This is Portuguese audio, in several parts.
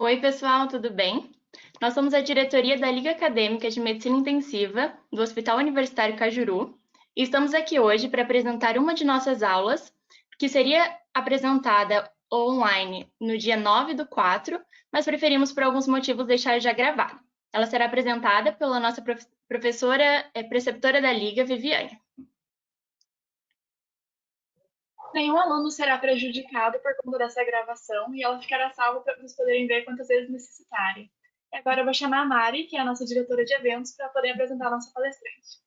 Oi, pessoal, tudo bem? Nós somos a diretoria da Liga Acadêmica de Medicina Intensiva do Hospital Universitário Cajuru e estamos aqui hoje para apresentar uma de nossas aulas, que seria apresentada online no dia 9/4, mas preferimos, por alguns motivos, deixar já gravada. Ela será apresentada pela nossa professora, preceptora da Liga, Viviane. Nenhum aluno será prejudicado por conta dessa gravação e ela ficará salva para vocês poderem ver quantas vezes necessitarem. E agora eu vou chamar a Mari, que é a nossa diretora de eventos, para poder apresentar a nossa palestrante.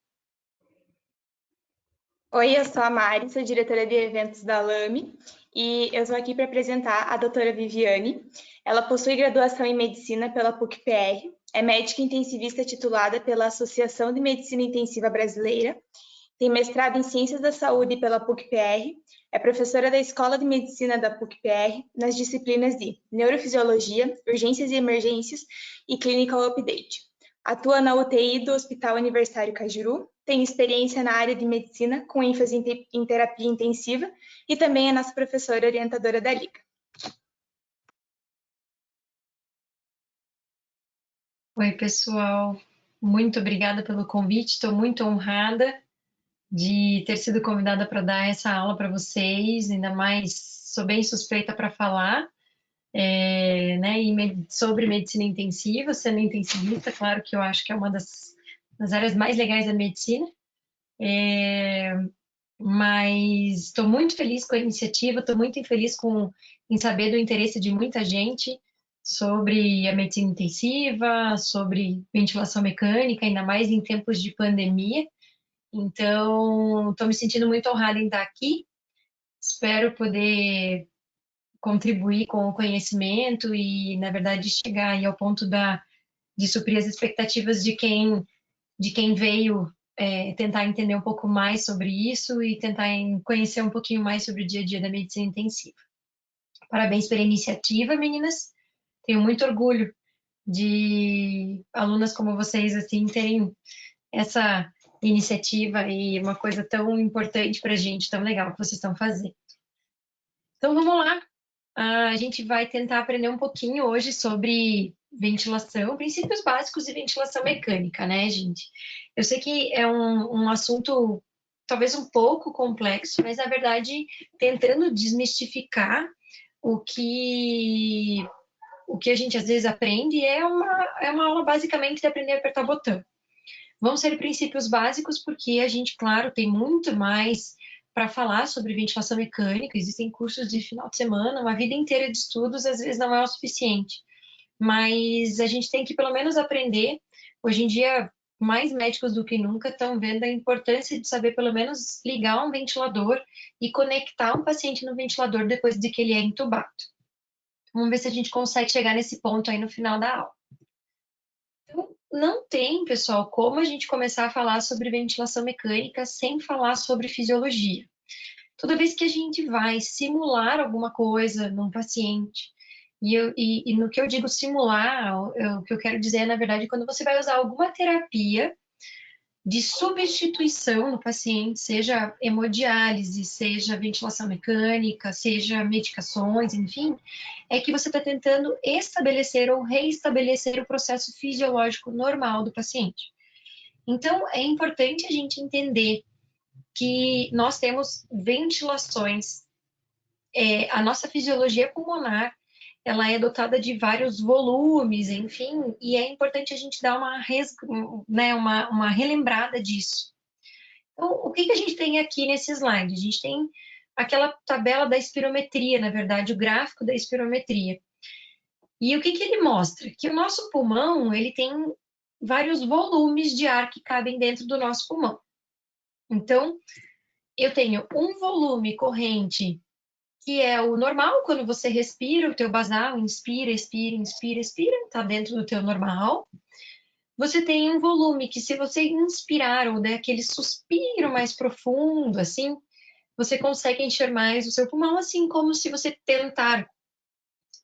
Oi, eu sou a Mari, sou diretora de eventos da LAME e eu estou aqui para apresentar a doutora Viviane. Ela possui graduação em medicina pela PUC-PR, é médica intensivista titulada pela Associação de Medicina Intensiva Brasileira, tem mestrado em Ciências da Saúde pela PUC-PR, é professora da Escola de Medicina da PUC-PR nas disciplinas de Neurofisiologia, Urgências e Emergências e Clinical Update. Atua na UTI do Hospital Universitário Cajuru, tem experiência na área de medicina, com ênfase em terapia intensiva, e também é nossa professora orientadora da Liga. Oi, pessoal. Muito obrigada pelo convite. Estou muito honrada de ter sido convidada para dar essa aula para vocês, ainda mais sou bem suspeita para falar, né, sobre medicina intensiva, sendo intensivista, claro que eu acho que é uma das áreas mais legais da medicina, mas estou muito feliz com a iniciativa, estou muito feliz em saber do interesse de muita gente sobre a medicina intensiva, sobre ventilação mecânica, ainda mais em tempos de pandemia. Então, estou me sentindo muito honrada em estar aqui. Espero poder contribuir com o conhecimento e, na verdade, chegar aí ao ponto de suprir as expectativas de quem veio tentar entender um pouco mais sobre isso e tentar conhecer um pouquinho mais sobre o dia a dia da medicina intensiva. Parabéns pela iniciativa, meninas. Tenho muito orgulho de alunas como vocês assim terem essa iniciativa e uma coisa tão importante para a gente, tão legal que vocês estão fazendo. Então vamos lá. A gente vai tentar aprender um pouquinho hoje sobre ventilação, princípios básicos de ventilação mecânica, né, gente? Eu sei que é um assunto talvez um pouco complexo, mas na verdade tentando desmistificar o que a gente às vezes aprende é uma aula basicamente de aprender a apertar botão. Vão ser princípios básicos porque a gente, claro, tem muito mais para falar sobre ventilação mecânica, existem cursos de final de semana, uma vida inteira de estudos às vezes não é o suficiente, mas a gente tem que pelo menos aprender. Hoje em dia, mais médicos do que nunca estão vendo a importância de saber pelo menos ligar um ventilador e conectar um paciente no ventilador depois de que ele é entubado. Vamos ver se a gente consegue chegar nesse ponto aí no final da aula. Então, não tem, pessoal, como a gente começar a falar sobre ventilação mecânica sem falar sobre fisiologia. Toda vez que a gente vai simular alguma coisa num paciente, e no que eu digo simular, o que eu quero dizer é, na verdade, quando você vai usar alguma terapia de substituição no paciente, seja hemodiálise, seja ventilação mecânica, seja medicações, enfim, é que você está tentando estabelecer ou reestabelecer o processo fisiológico normal do paciente. Então, é importante a gente entender que nós temos ventilações. A nossa fisiologia pulmonar, ela é dotada de vários volumes, enfim, e é importante a gente dar uma relembrada disso. Então, o que a gente tem aqui nesse slide? A gente tem aquela tabela da espirometria, na verdade, o gráfico da espirometria. E o que ele mostra? Que o nosso pulmão, ele tem vários volumes de ar que cabem dentro do nosso pulmão. Então, eu tenho um volume corrente que é o normal, quando você respira, o teu basal, inspira, expira, inspira, expira, tá dentro do teu normal. Você tem um volume que, se você inspirar ou der aquele suspiro mais profundo, assim, você consegue encher mais o seu pulmão, assim como se você tentar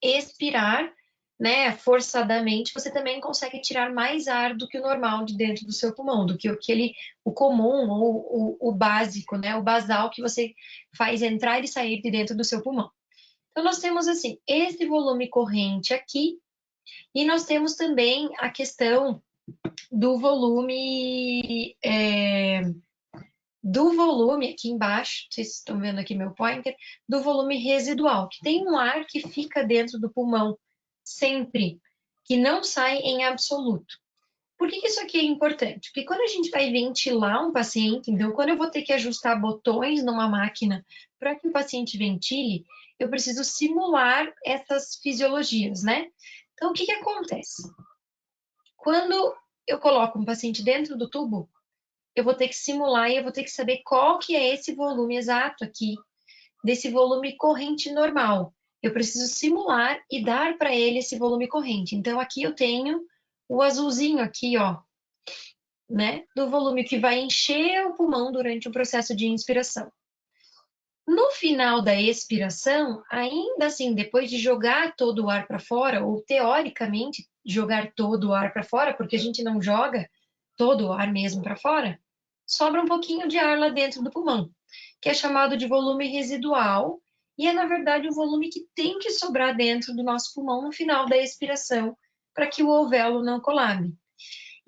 expirar, né, forçadamente, você também consegue tirar mais ar do que o normal de dentro do seu pulmão, do que o comum ou o básico, né, o basal que você faz entrar e sair de dentro do seu pulmão. Então, nós temos, assim, esse volume corrente aqui, E nós temos também a questão do volume, aqui embaixo, vocês estão vendo aqui meu pointer, do volume residual, que tem um ar que fica dentro do pulmão sempre, que não sai em absoluto. Por que isso aqui é importante? Porque quando a gente vai ventilar um paciente, então quando eu vou ter que ajustar botões numa máquina para que o paciente ventile, eu preciso simular essas fisiologias, né? Então, o que acontece? Quando eu coloco um paciente dentro do tubo, eu vou ter que simular e eu vou ter que saber qual que é esse volume exato aqui, desse volume corrente normal. Eu preciso simular e dar para ele esse volume corrente. Então, aqui eu tenho o azulzinho aqui, ó, né, do volume que vai encher o pulmão durante o processo de inspiração. No final da expiração, ainda assim, depois de jogar todo o ar para fora, ou teoricamente jogar todo o ar para fora, porque a gente não joga todo o ar mesmo para fora, sobra um pouquinho de ar lá dentro do pulmão, que é chamado de volume residual, e é, na verdade, o volume que tem que sobrar dentro do nosso pulmão no final da expiração, para que o alvéolo não colabe.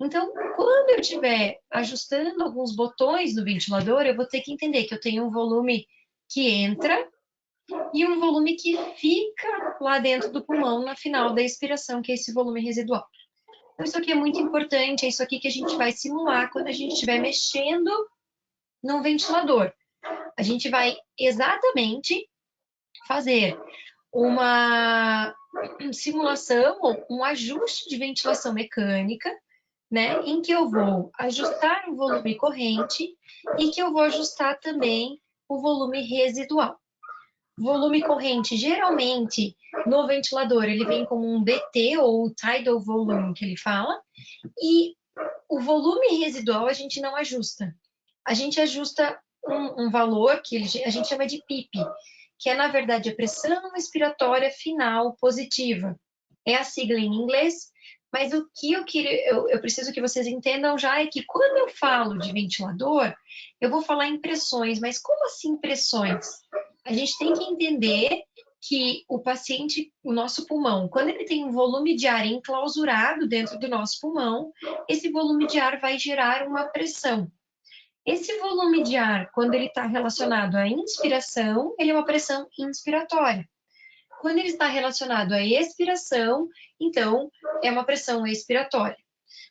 Então, quando eu estiver ajustando alguns botões do ventilador, eu vou ter que entender que eu tenho um volume que entra e um volume que fica lá dentro do pulmão na final da expiração, que é esse volume residual. Então, isso aqui é muito importante, é isso aqui que a gente vai simular quando a gente estiver mexendo no ventilador. A gente vai exatamente fazer uma simulação, um ajuste de ventilação mecânica, né, em que eu vou ajustar o volume corrente e que eu vou ajustar também o volume residual. Volume corrente, geralmente, no ventilador, ele vem como um DT, ou tidal volume, que ele fala, e o volume residual a gente não ajusta. A gente ajusta um valor que a gente chama de PIP, que é, na verdade, a pressão expiratória final positiva. É a sigla em inglês, mas o que eu preciso que vocês entendam já é que quando eu falo de ventilador, eu vou falar em pressões, mas como assim pressões? A gente tem que entender que o paciente, o nosso pulmão, quando ele tem um volume de ar enclausurado dentro do nosso pulmão, esse volume de ar vai gerar uma pressão. Esse volume de ar, quando ele está relacionado à inspiração, ele é uma pressão inspiratória. Quando ele está relacionado à expiração, então é uma pressão expiratória.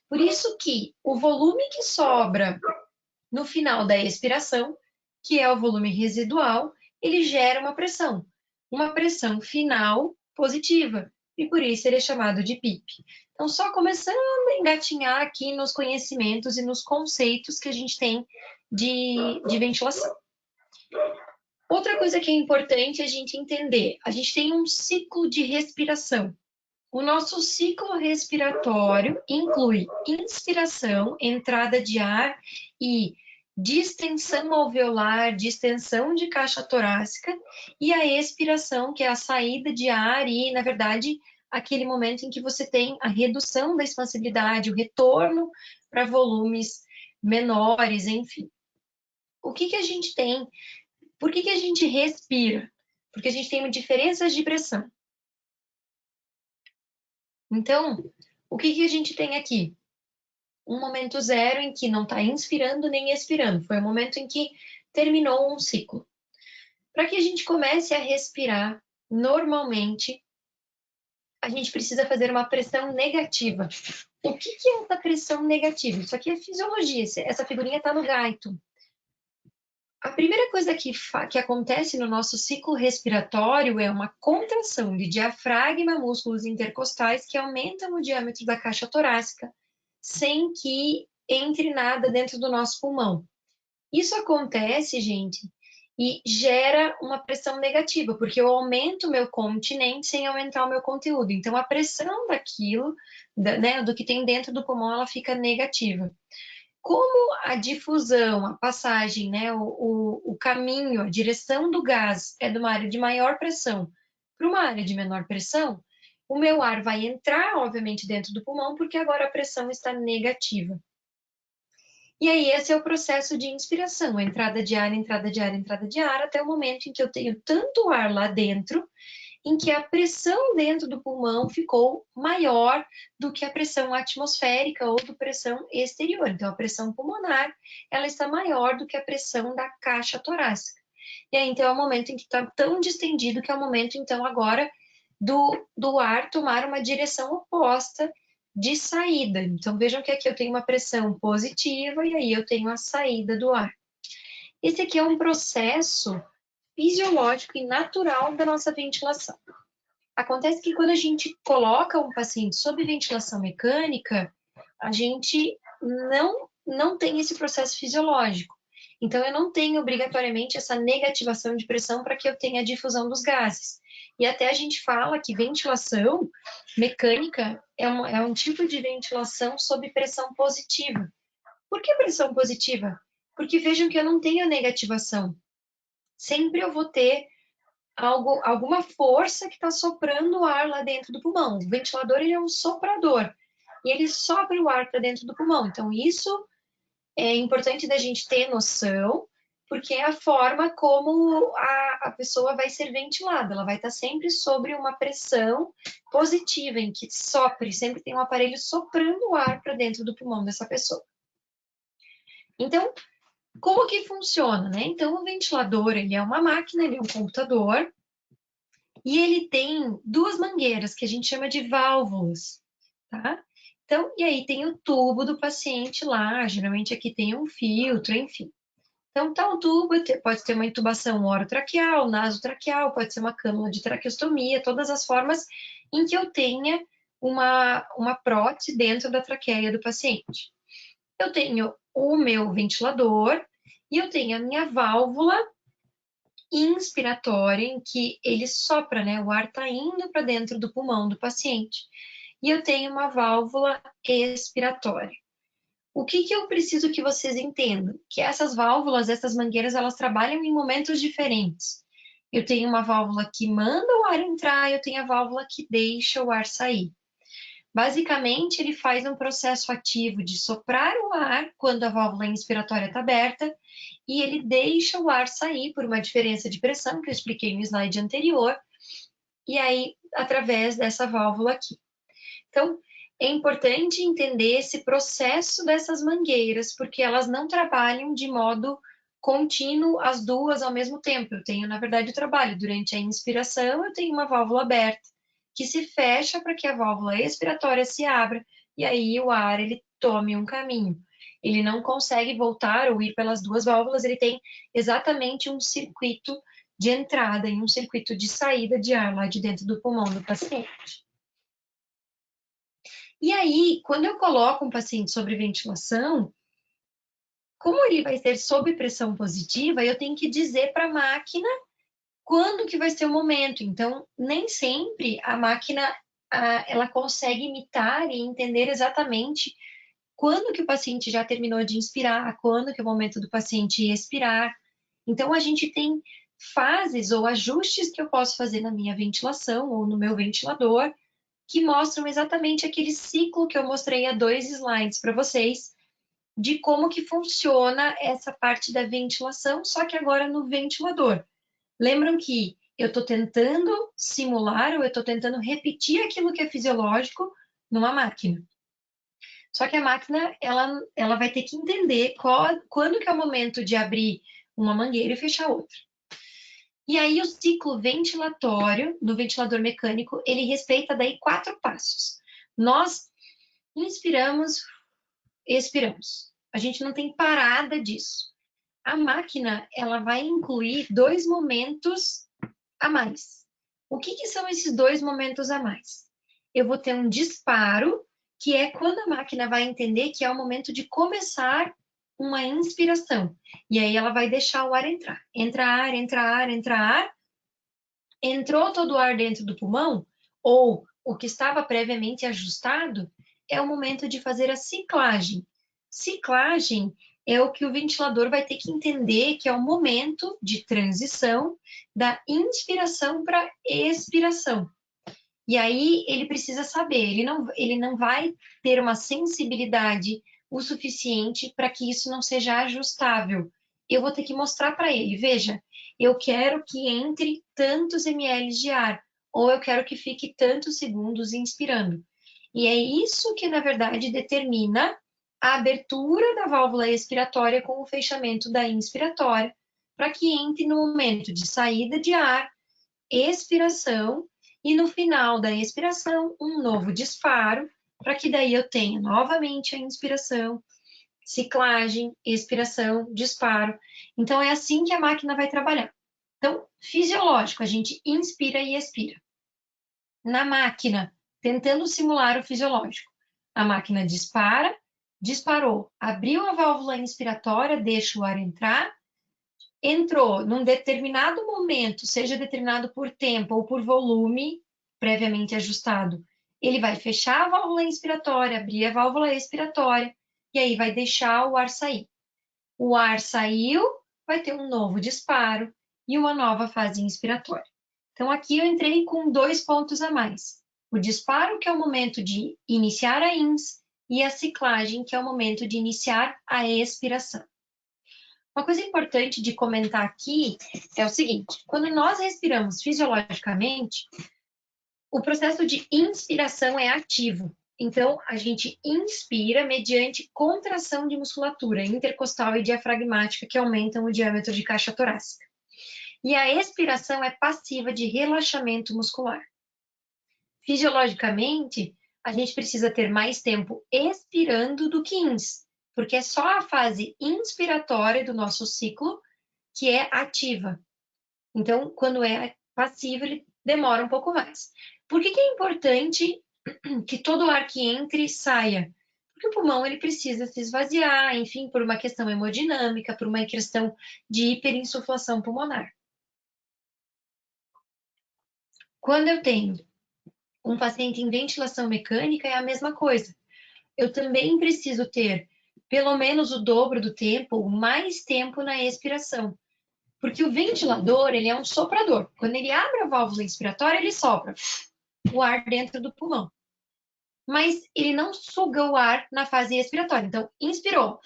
Por isso que o volume que sobra no final da expiração, que é o volume residual, ele gera uma pressão final positiva, e por isso ele é chamado de PIP. Então, só começando a engatinhar aqui nos conhecimentos e nos conceitos que a gente tem de ventilação. Outra coisa que é importante a gente entender, a gente tem um ciclo de respiração. O nosso ciclo respiratório inclui inspiração, entrada de ar e distensão alveolar, distensão de caixa torácica, e a expiração, que é a saída de ar e, na verdade, aquele momento em que você tem a redução da expansibilidade, o retorno para volumes menores, enfim. O que a gente tem? Por que a gente respira? Porque a gente tem diferenças de pressão. Então, o que a gente tem aqui? Um momento zero em que não está inspirando nem expirando. Foi o momento em que terminou um ciclo. Para que a gente comece a respirar normalmente, a gente precisa fazer uma pressão negativa. O que é essa pressão negativa? Isso aqui é fisiologia. Essa figurinha está no gaito. A primeira coisa que acontece no nosso ciclo respiratório é uma contração de diafragma, músculos intercostais, que aumentam o diâmetro da caixa torácica, sem que entre nada dentro do nosso pulmão. Isso acontece, gente, e gera uma pressão negativa, porque eu aumento o meu continente sem aumentar o meu conteúdo. Então, a pressão daquilo, né, do que tem dentro do pulmão, ela fica negativa. Como a difusão, a passagem, né, o caminho, a direção do gás é de uma área de maior pressão para uma área de menor pressão, o meu ar vai entrar, obviamente, dentro do pulmão, porque agora a pressão está negativa. E aí, esse é o processo de inspiração, entrada de ar, entrada de ar, entrada de ar, até o momento em que eu tenho tanto ar lá dentro em que a pressão dentro do pulmão ficou maior do que a pressão atmosférica ou do pressão exterior. Então, a pressão pulmonar, ela está maior do que a pressão da caixa torácica. E aí, então, é o momento em que está tão distendido que é o momento, então, agora do ar tomar uma direção oposta de saída. Então, vejam que aqui eu tenho uma pressão positiva e aí eu tenho a saída do ar. Esse aqui é um processo fisiológico e natural da nossa ventilação. Acontece que quando a gente coloca um paciente sob ventilação mecânica, a gente não tem esse processo fisiológico. Então, eu não tenho obrigatoriamente essa negativação de pressão para que eu tenha a difusão dos gases. E até a gente fala que ventilação mecânica é um tipo de ventilação sob pressão positiva. Por que pressão positiva? Porque vejam que eu não tenho negativação. Sempre eu vou ter alguma força que está soprando o ar lá dentro do pulmão. O ventilador, ele é um soprador. E ele sopra o ar para dentro do pulmão. Então, isso é importante da gente ter noção, porque é a forma como a pessoa vai ser ventilada. Ela vai estar sempre sobre uma pressão positiva, em que sopre, sempre tem um aparelho soprando o ar para dentro do pulmão dessa pessoa. Então, como que funciona, né? Então, o ventilador, ele é uma máquina, ele é um computador, e ele tem duas mangueiras, que a gente chama de válvulas, tá? Então, e aí tem o tubo do paciente lá, geralmente aqui tem um filtro, enfim. Então, tá o tubo, pode ter uma intubação orotraqueal, nasotraqueal, pode ser uma cânula de traqueostomia, todas as formas em que eu tenha uma prótese dentro da traqueia do paciente. Eu tenho o meu ventilador e eu tenho a minha válvula inspiratória, em que ele sopra, né? O ar está indo para dentro do pulmão do paciente. E eu tenho uma válvula expiratória. O que eu preciso que vocês entendam? Que essas válvulas, essas mangueiras, elas trabalham em momentos diferentes. Eu tenho uma válvula que manda o ar entrar, eu tenho a válvula que deixa o ar sair. Basicamente, ele faz um processo ativo de soprar o ar quando a válvula inspiratória está aberta e ele deixa o ar sair por uma diferença de pressão, que eu expliquei no slide anterior, e aí, através dessa válvula aqui. Então, é importante entender esse processo dessas mangueiras, porque elas não trabalham de modo contínuo as duas ao mesmo tempo. Eu tenho, na verdade, o trabalho. Durante a inspiração, eu tenho uma válvula aberta, que se fecha para que a válvula expiratória se abra, e aí o ar ele tome um caminho. Ele não consegue voltar ou ir pelas duas válvulas, ele tem exatamente um circuito de entrada e um circuito de saída de ar lá de dentro do pulmão do paciente. E aí, quando eu coloco um paciente sobre ventilação, como ele vai ser sob pressão positiva, eu tenho que dizer para a máquina quando que vai ser o momento. Então, nem sempre a máquina ela consegue imitar e entender exatamente quando que o paciente já terminou de inspirar, quando que é o momento do paciente expirar. Então, a gente tem fases ou ajustes que eu posso fazer na minha ventilação ou no meu ventilador, que mostram exatamente aquele ciclo que eu mostrei há 2 slides para vocês, de como que funciona essa parte da ventilação, só que agora no ventilador. Lembram que eu estou tentando simular ou eu estou tentando repetir aquilo que é fisiológico numa máquina. Só que a máquina, ela vai ter que entender quando que é o momento de abrir uma mangueira e fechar outra. E aí o ciclo ventilatório do ventilador mecânico, ele respeita daí 4 passos. Nós inspiramos, expiramos. A gente não tem parada disso. A máquina, ela vai incluir 2 momentos a mais. O que são esses 2 momentos a mais? Eu vou ter um disparo, que é quando a máquina vai entender que é o momento de começar uma inspiração. E aí ela vai deixar o ar entrar. Entra ar, entra ar, entra ar. Entrou todo o ar dentro do pulmão, ou o que estava previamente ajustado, é o momento de fazer a ciclagem. Ciclagem é o que o ventilador vai ter que entender que é o momento de transição da inspiração para expiração. E aí ele precisa saber, ele não vai ter uma sensibilidade o suficiente para que isso não seja ajustável. Eu vou ter que mostrar para ele, veja, eu quero que entre tantos ml de ar. ou eu quero que fique tantos segundos inspirando. E é isso que, na verdade, determina a abertura da válvula expiratória com o fechamento da inspiratória, para que entre no momento de saída de ar, expiração, e no final da expiração, um novo disparo, para que daí eu tenha novamente a inspiração, ciclagem, expiração, disparo. Então, é assim que a máquina vai trabalhar. Então, fisiológico, a gente inspira e expira. Na máquina, tentando simular o fisiológico, a máquina dispara, disparou, abriu a válvula inspiratória, deixa o ar entrar, entrou num determinado momento, seja determinado por tempo ou por volume, previamente ajustado, ele vai fechar a válvula inspiratória, abrir a válvula expiratória, e aí vai deixar o ar sair. O ar saiu, vai ter um novo disparo e uma nova fase inspiratória. Então, aqui eu entrei com 2 pontos a mais. O disparo, que é o momento de iniciar a ins, e a ciclagem, que é o momento de iniciar a expiração. Uma coisa importante de comentar aqui é o seguinte: quando nós respiramos fisiologicamente, o processo de inspiração é ativo. Então, a gente inspira mediante contração de musculatura intercostal e diafragmática, que aumentam o diâmetro de caixa torácica. E a expiração é passiva de relaxamento muscular. Fisiologicamente, a gente precisa ter mais tempo expirando do que ins, porque é só a fase inspiratória do nosso ciclo que é ativa. Então, quando é passivo, ele demora um pouco mais. Por que é importante que todo ar que entre saia? Porque o pulmão ele precisa se esvaziar, enfim, por uma questão hemodinâmica, por uma questão de hiperinsuflação pulmonar. Quando eu tenho um paciente em ventilação mecânica, é a mesma coisa. Eu também preciso ter pelo menos o dobro do tempo, ou mais tempo na expiração. Porque o ventilador, ele é um soprador. Quando ele abre a válvula inspiratória, ele sopra o ar dentro do pulmão. Mas ele não suga o ar na fase expiratória. Então, inspirou,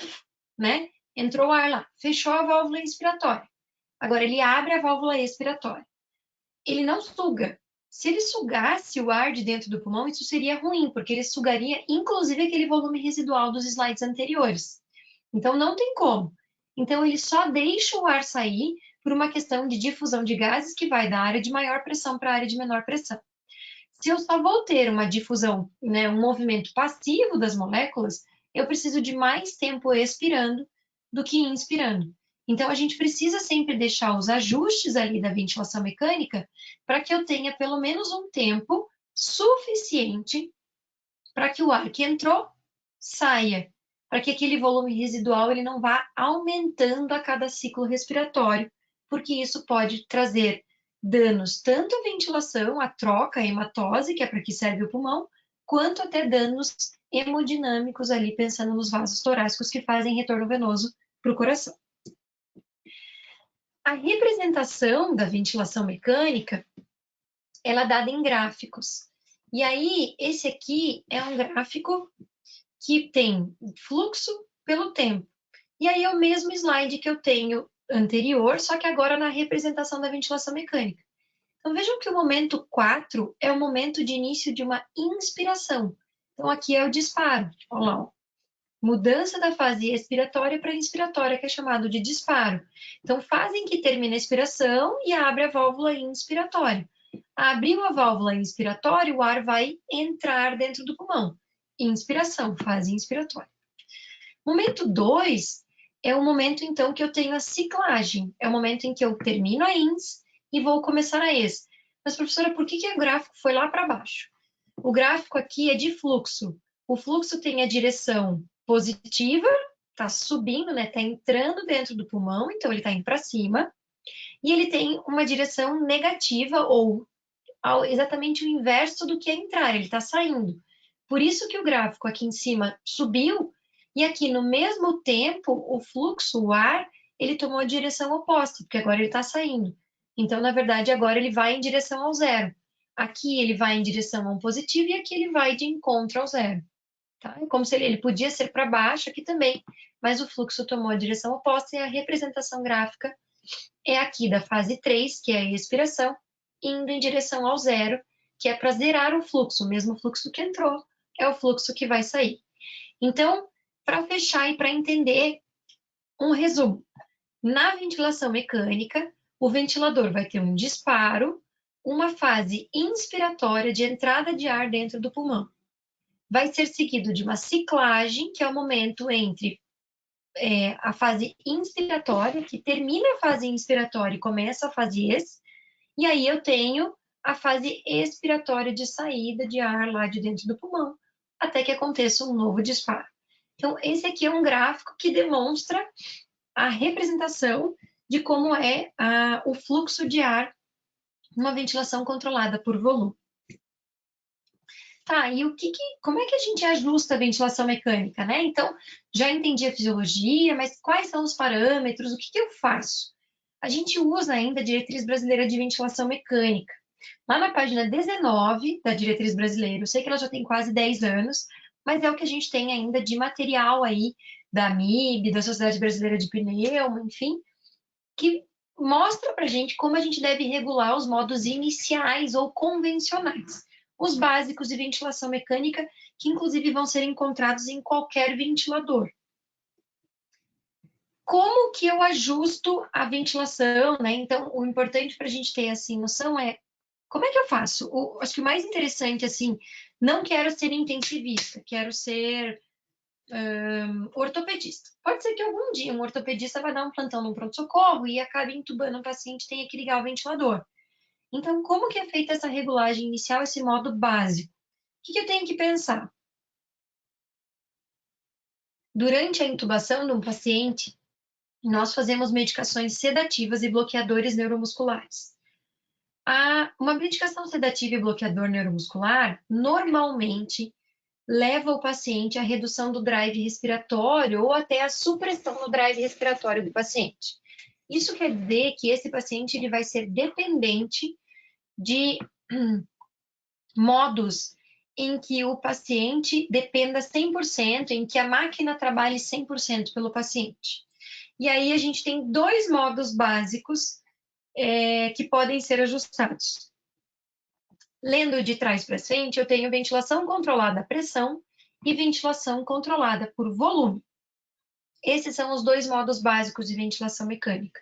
né? Entrou o ar lá, fechou a válvula inspiratória. Agora, ele abre a válvula expiratória. Ele não suga. Se ele sugasse o ar de dentro do pulmão, isso seria ruim, porque ele sugaria, inclusive, aquele volume residual dos slides anteriores. Então, não tem como. Então, ele só deixa o ar sair por uma questão de difusão de gases que vai da área de maior pressão para a área de menor pressão. Se eu só vou ter uma difusão, né, um movimento passivo das moléculas, eu preciso de mais tempo expirando do que inspirando. Então, a gente precisa sempre deixar os ajustes ali da ventilação mecânica para que eu tenha pelo menos um tempo suficiente para que o ar que entrou saia, para que aquele volume residual ele não vá aumentando a cada ciclo respiratório, porque isso pode trazer danos tanto à ventilação, à troca, à hematose, que é para que serve o pulmão, quanto até danos hemodinâmicos ali, pensando nos vasos torácicos que fazem retorno venoso para o coração. A representação da ventilação mecânica, ela é dada em gráficos. E aí, esse aqui é um gráfico que tem fluxo pelo tempo. E aí é o mesmo slide que eu tenho anterior, só que agora na representação da ventilação mecânica. Então vejam que o momento 4 é o momento de início de uma inspiração. Então aqui é o disparo. Olha lá, ó. Mudança da fase expiratória para inspiratória, que é chamado de disparo. Então fase em que termina a expiração e abre a válvula inspiratória. Abriu a válvula inspiratória, o ar vai entrar dentro do pulmão. Inspiração, fase inspiratória. Momento 2 é o momento, então, que eu tenho a ciclagem. É o momento em que eu termino a ins e vou começar a ex. Mas, professora, por que o gráfico foi lá para baixo? O gráfico aqui é de fluxo. O fluxo tem a direção positiva, está subindo, né? Está entrando dentro do pulmão, então ele está indo para cima. E ele tem uma direção negativa, ou exatamente o inverso do que é entrar, ele está saindo. Por isso que o gráfico aqui em cima subiu, e aqui no mesmo tempo, o fluxo, o ar, ele tomou a direção oposta, porque agora ele está saindo. Então, na verdade, agora ele vai em direção ao zero. Aqui ele vai em direção ao positivo e aqui ele vai de encontro ao zero. Tá? É como se ele podia ser para baixo aqui também, mas o fluxo tomou a direção oposta e a representação gráfica é aqui da fase 3, que é a expiração, indo em direção ao zero, que é para zerar o fluxo. O mesmo fluxo que entrou é o fluxo que vai sair. Então, para fechar e para entender um resumo, na ventilação mecânica, o ventilador vai ter um disparo, uma fase inspiratória de entrada de ar dentro do pulmão. Vai ser seguido de uma ciclagem, que é o momento entre a fase inspiratória, que termina a fase inspiratória e começa a fase ex, e aí eu tenho a fase expiratória de saída de ar lá de dentro do pulmão, até que aconteça um novo disparo. Então, esse aqui é um gráfico que demonstra a representação de como é o fluxo de ar numa ventilação controlada por volume. Tá, e como é que a gente ajusta a ventilação mecânica, né? Então, já entendi a fisiologia, mas quais são os parâmetros, o que eu faço? A gente usa ainda a Diretriz Brasileira de Ventilação Mecânica. Lá na página 19 da Diretriz Brasileira, eu sei que ela já tem quase 10 anos, mas é o que a gente tem ainda de material aí da AMIB, da Sociedade Brasileira de Pneuma, enfim, que mostra pra gente como a gente deve regular os modos iniciais ou convencionais. Os básicos de ventilação mecânica, que inclusive vão ser encontrados em qualquer ventilador. Como que eu ajusto a ventilação, né? Então, o importante para a gente ter, assim, noção é como é que eu faço? Acho que o mais interessante, assim, não quero ser intensivista, quero ser ortopedista. Pode ser que algum dia um ortopedista vai dar um plantão no pronto-socorro e acabe entubando um paciente e tenha que ligar o ventilador. Então, como que é feita essa regulagem inicial, esse modo básico? O que eu tenho que pensar? Durante a intubação de um paciente, nós fazemos medicações sedativas e bloqueadores neuromusculares. Uma medicação sedativa e bloqueador neuromuscular, normalmente, leva o paciente à redução do drive respiratório ou até à supressão no drive respiratório do paciente. Isso quer dizer que esse paciente ele vai ser dependente de modos em que o paciente dependa 100%, em que a máquina trabalhe 100% pelo paciente. E aí a gente tem dois modos básicos que podem ser ajustados. Lendo de trás para frente, eu tenho ventilação controlada a pressão e ventilação controlada por volume. Esses são os dois modos básicos de ventilação mecânica.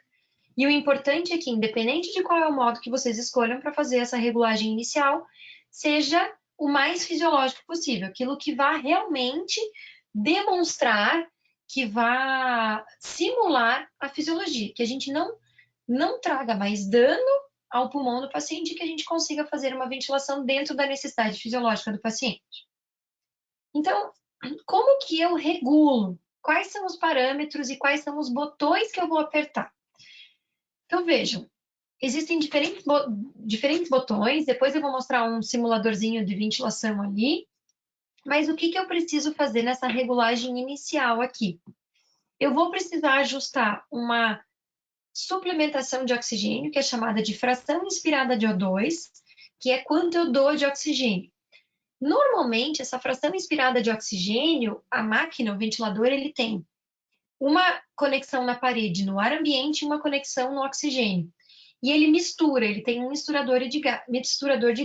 E o importante é que, independente de qual é o modo que vocês escolham para fazer essa regulagem inicial, seja o mais fisiológico possível, aquilo que vá realmente demonstrar, que vá simular a fisiologia, que a gente não traga mais dano ao pulmão do paciente, que a gente consiga fazer uma ventilação dentro da necessidade fisiológica do paciente. Então, como que eu regulo? Quais são os parâmetros e quais são os botões que eu vou apertar? Então, vejam, existem diferentes botões, depois eu vou mostrar um simuladorzinho de ventilação ali, mas o que eu preciso fazer nessa regulagem inicial aqui? Eu vou precisar ajustar uma suplementação de oxigênio, que é chamada de fração inspirada de O2, que é quanto eu dou de oxigênio. Normalmente, essa fração inspirada de oxigênio, a máquina, o ventilador, ele tem uma conexão na parede no ar ambiente e uma conexão no oxigênio. E ele mistura, ele tem um misturador de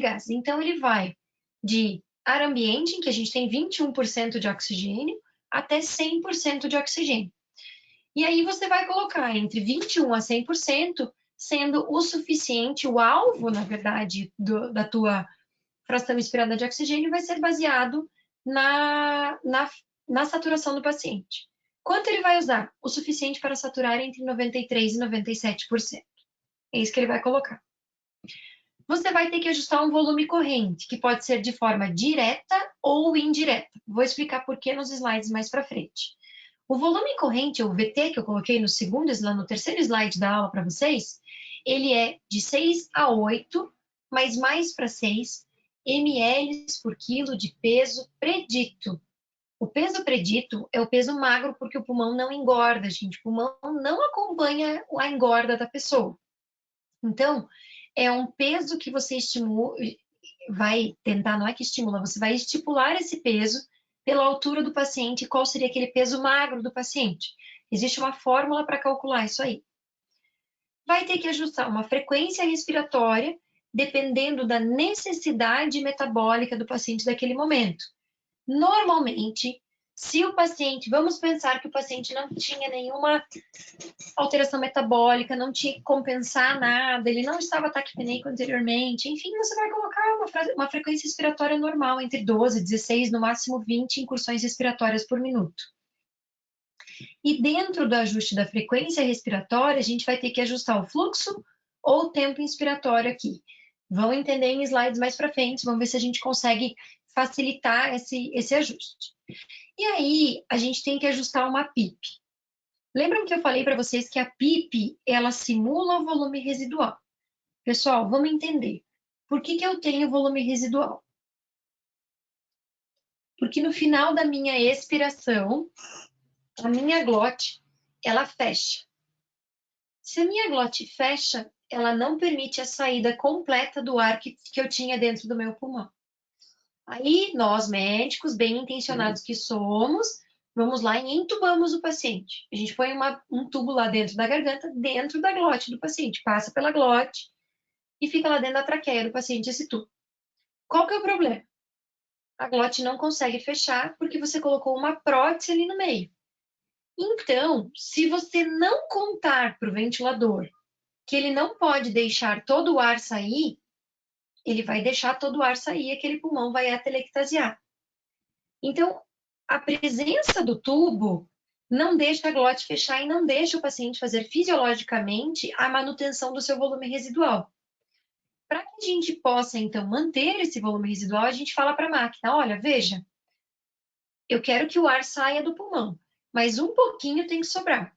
gás. Então, ele vai de ar ambiente, em que a gente tem 21% de oxigênio, até 100% de oxigênio. E aí você vai colocar entre 21% a 100%, sendo o suficiente, o alvo, na verdade, da tua fração inspirada de oxigênio vai ser baseado na saturação do paciente. Quanto ele vai usar? O suficiente para saturar entre 93% e 97%. É isso que ele vai colocar. Você vai ter que ajustar um volume corrente, que pode ser de forma direta ou indireta. Vou explicar por que nos slides mais para frente. O volume corrente, ou VT, que eu coloquei no terceiro slide da aula para vocês, ele é de 6 a 8, mas mais para 6 ml por quilo de peso predito. O peso predito é o peso magro porque o pulmão não engorda, gente. O pulmão não acompanha a engorda da pessoa. Então, é um peso que você vai tentar, não é que estimula, você vai estipular esse peso pela altura do paciente, qual seria aquele peso magro do paciente. Existe uma fórmula para calcular isso aí. Vai ter que ajustar uma frequência respiratória dependendo da necessidade metabólica do paciente daquele momento. Normalmente, se o paciente, vamos pensar que o paciente não tinha nenhuma alteração metabólica, não tinha que compensar nada, ele não estava taquipneico anteriormente, enfim, você vai colocar uma frequência respiratória normal, entre 12, 16, no máximo 20 incursões respiratórias por minuto. E dentro do ajuste da frequência respiratória, a gente vai ter que ajustar o fluxo ou o tempo inspiratório aqui. Vão entender em slides mais para frente, vamos ver se a gente consegue facilitar esse ajuste. E aí, a gente tem que ajustar uma PIP. Lembram que eu falei para vocês que a PIP, ela simula o volume residual? Pessoal, vamos entender. Por que eu tenho volume residual? Porque no final da minha expiração, a minha glote, ela fecha. Se a minha glote fecha, ela não permite a saída completa do ar que eu tinha dentro do meu pulmão. Aí, nós médicos, bem intencionados que somos, vamos lá e entubamos o paciente. A gente põe um tubo lá dentro da garganta, dentro da glote do paciente, passa pela glote e fica lá dentro da traqueia do paciente esse tubo. Qual que é o problema? A glote não consegue fechar porque você colocou uma prótese ali no meio. Então, se você não contar para o ventilador que ele não pode deixar todo o ar sair, ele vai deixar todo o ar sair e aquele pulmão vai atelectasiar. Então, a presença do tubo não deixa a glote fechar e não deixa o paciente fazer fisiologicamente a manutenção do seu volume residual. Para que a gente possa, então, manter esse volume residual, a gente fala para a máquina, olha, veja, eu quero que o ar saia do pulmão, mas um pouquinho tem que sobrar.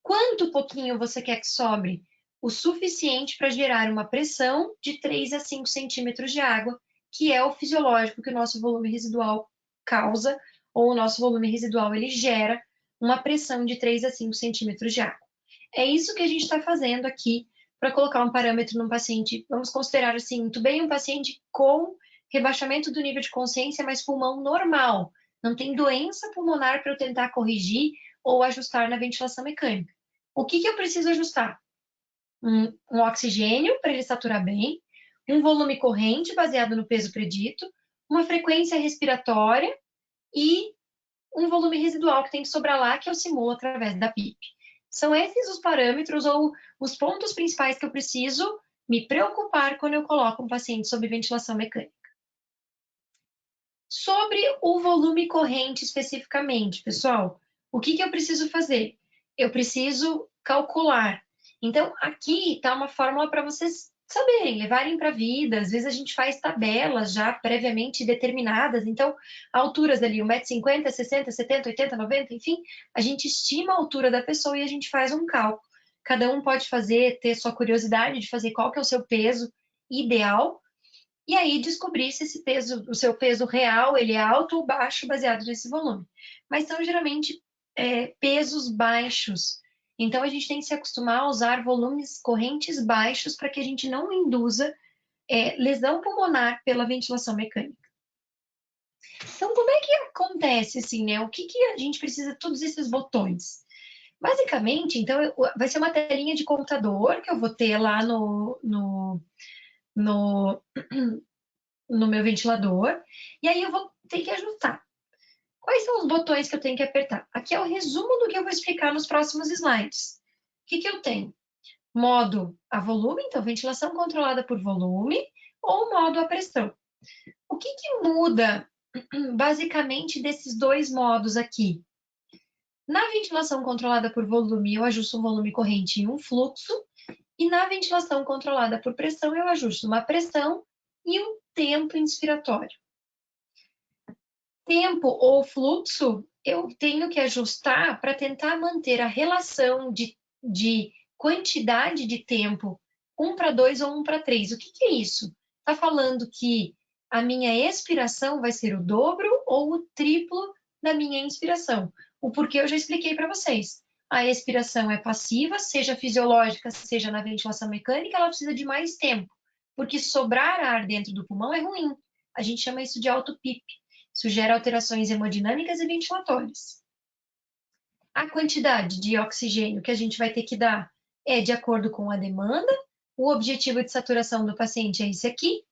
Quanto pouquinho você quer que sobre? O suficiente para gerar uma pressão de 3 a 5 centímetros de água, que é o fisiológico que o nosso volume residual causa, ou o nosso volume residual ele gera uma pressão de 3 a 5 centímetros de água. É isso que a gente está fazendo aqui para colocar um parâmetro num paciente, vamos considerar assim, muito bem, um paciente com rebaixamento do nível de consciência, mas pulmão normal, não tem doença pulmonar para eu tentar corrigir ou ajustar na ventilação mecânica. O que eu preciso ajustar? Um oxigênio para ele saturar bem, um volume corrente baseado no peso predito, uma frequência respiratória e um volume residual que tem que sobrar lá, que eu simulo através da PIP. São esses os parâmetros ou os pontos principais que eu preciso me preocupar quando eu coloco um paciente sob ventilação mecânica. Sobre o volume corrente especificamente, pessoal, o que eu preciso fazer? Eu preciso calcular. Então, aqui está uma fórmula para vocês saberem, levarem para a vida. Às vezes a gente faz tabelas já previamente determinadas. Então, alturas ali, 1,50 m, 60, 70, 80, 90, enfim, a gente estima a altura da pessoa e a gente faz um cálculo. Cada um pode fazer, ter sua curiosidade de fazer qual que é o seu peso ideal, e aí descobrir se esse peso, o seu peso real, ele é alto ou baixo baseado nesse volume. Mas são geralmente pesos baixos. Então a gente tem que se acostumar a usar volumes correntes baixos para que a gente não induza lesão pulmonar pela ventilação mecânica. Então, como é que acontece assim, né? O que a gente precisa de todos esses botões? Basicamente, então, vai ser uma telinha de computador que eu vou ter lá no meu ventilador, e aí eu vou ter que ajustar. Quais são os botões que eu tenho que apertar? Aqui é o resumo do que eu vou explicar nos próximos slides. O que eu tenho? Modo a volume, então ventilação controlada por volume, ou modo a pressão. O que muda basicamente desses dois modos aqui? Na ventilação controlada por volume, eu ajusto um volume corrente e um fluxo, e na ventilação controlada por pressão, eu ajusto uma pressão e um tempo inspiratório. Tempo ou fluxo, eu tenho que ajustar para tentar manter a relação de quantidade de tempo 1:2 ou 1:3. O que é isso? Está falando que a minha expiração vai ser o dobro ou o triplo da minha inspiração. O porquê eu já expliquei para vocês. A expiração é passiva, seja fisiológica, seja na ventilação mecânica, ela precisa de mais tempo, porque sobrar ar dentro do pulmão é ruim. A gente chama isso de auto-PIP. Isso gera alterações hemodinâmicas e ventilatórias. A quantidade de oxigênio que a gente vai ter que dar é de acordo com a demanda, O objetivo de saturação do paciente é esse aqui,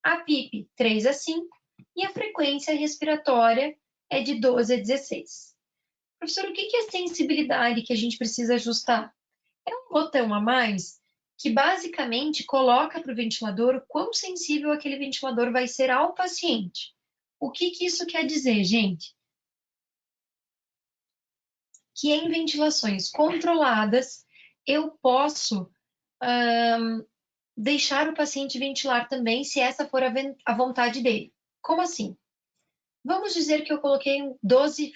a PIP 3 a 5 e a frequência respiratória é de 12 a 16. Professor, o que é a sensibilidade que a gente precisa ajustar? É um botão a mais que basicamente coloca para o ventilador o quão sensível aquele ventilador vai ser ao paciente. O que isso quer dizer, gente? Que em ventilações controladas eu posso deixar o paciente ventilar também, se essa for a vontade dele. Como assim? Vamos dizer que eu coloquei 12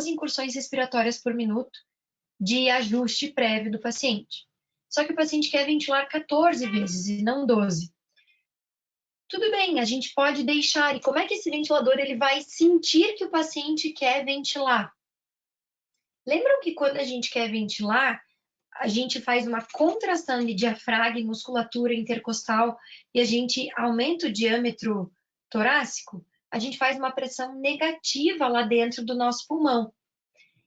incursões respiratórias por minuto de ajuste prévio do paciente. Só que o paciente quer ventilar 14 vezes e não 12. Tudo bem, a gente pode deixar. E como é que esse ventilador ele vai sentir que o paciente quer ventilar? Lembram que quando a gente quer ventilar, a gente faz uma contração de diafragma e musculatura intercostal e a gente aumenta o diâmetro torácico? A gente faz uma pressão negativa lá dentro do nosso pulmão.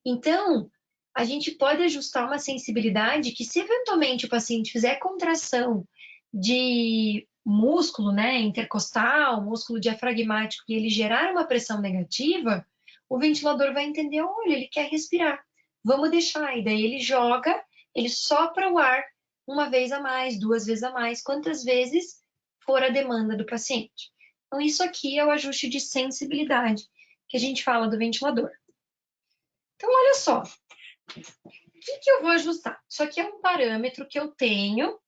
Então, a gente pode ajustar uma sensibilidade que, se eventualmente o paciente fizer contração de músculo, né, intercostal, músculo diafragmático, e ele gerar uma pressão negativa, o ventilador vai entender, olha, ele quer respirar, vamos deixar. E daí ele joga, ele sopra o ar uma vez a mais, 2 vezes a mais, quantas vezes for a demanda do paciente. Então, isso aqui é o ajuste de sensibilidade que a gente fala do ventilador. Então, olha só, o que eu vou ajustar? Isso aqui é um parâmetro que eu tenho,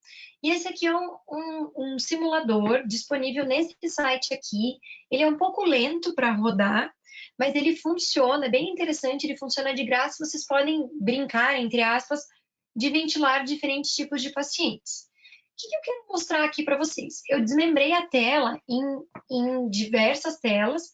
e esse aqui é um simulador disponível nesse site aqui. Ele é um pouco lento para rodar, mas ele funciona, é bem interessante, ele funciona de graça, vocês podem brincar, entre aspas, de ventilar diferentes tipos de pacientes. O que eu quero mostrar aqui para vocês? Eu desmembrei a tela em diversas telas.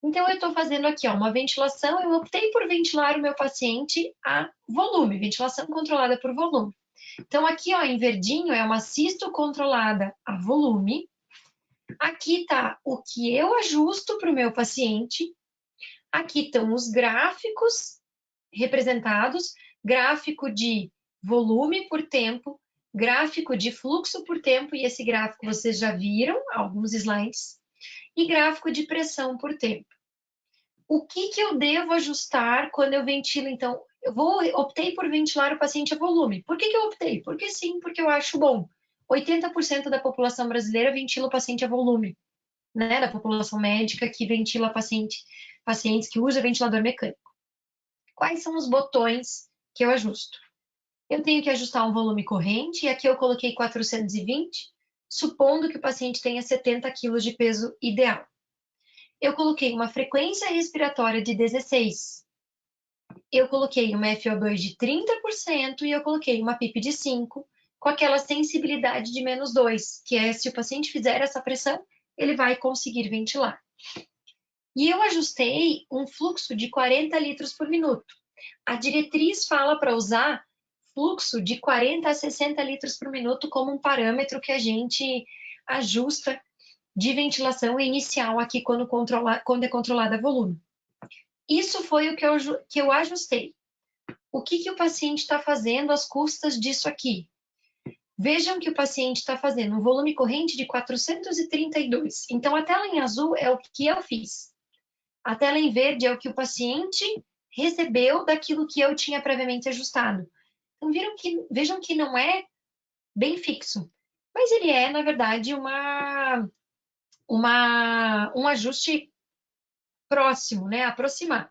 Então, eu estou fazendo aqui uma ventilação, eu optei por ventilar o meu paciente a volume, ventilação controlada por volume. Então, aqui em verdinho é uma cisto controlada a volume. Aqui está o que eu ajusto para o meu paciente. Aqui estão os gráficos representados, gráfico de volume por tempo, gráfico de fluxo por tempo, e esse gráfico vocês já viram, alguns slides, e gráfico de pressão por tempo. O que eu devo ajustar quando eu ventilo? Então, optei por ventilar o paciente a volume. Por que eu optei? Porque sim, porque eu acho bom. 80% da população brasileira ventila o paciente a volume, né? Da população médica que ventila pacientes que usam ventilador mecânico. Quais são os botões que eu ajusto? Eu tenho que ajustar um volume corrente, e aqui eu coloquei 420, supondo que o paciente tenha 70 kg de peso ideal. Eu coloquei uma frequência respiratória de 16. Eu coloquei uma FO2 de 30% e eu coloquei uma PIP de 5, com aquela sensibilidade de -2, que é se o paciente fizer essa pressão, ele vai conseguir ventilar. E eu ajustei um fluxo de 40 litros por minuto. A diretriz fala para usar fluxo de 40 a 60 litros por minuto como um parâmetro que a gente ajusta de ventilação inicial aqui quando é controlada a volume. Isso foi o que eu ajustei. O que o paciente está fazendo às custas disso aqui? Vejam que o paciente está fazendo um volume corrente de 432. Então, a tela em azul é o que eu fiz. A tela em verde é o que o paciente recebeu daquilo que eu tinha previamente ajustado. Então, vejam que não é bem fixo, mas ele é, na verdade, um ajuste próximo, né, aproximado.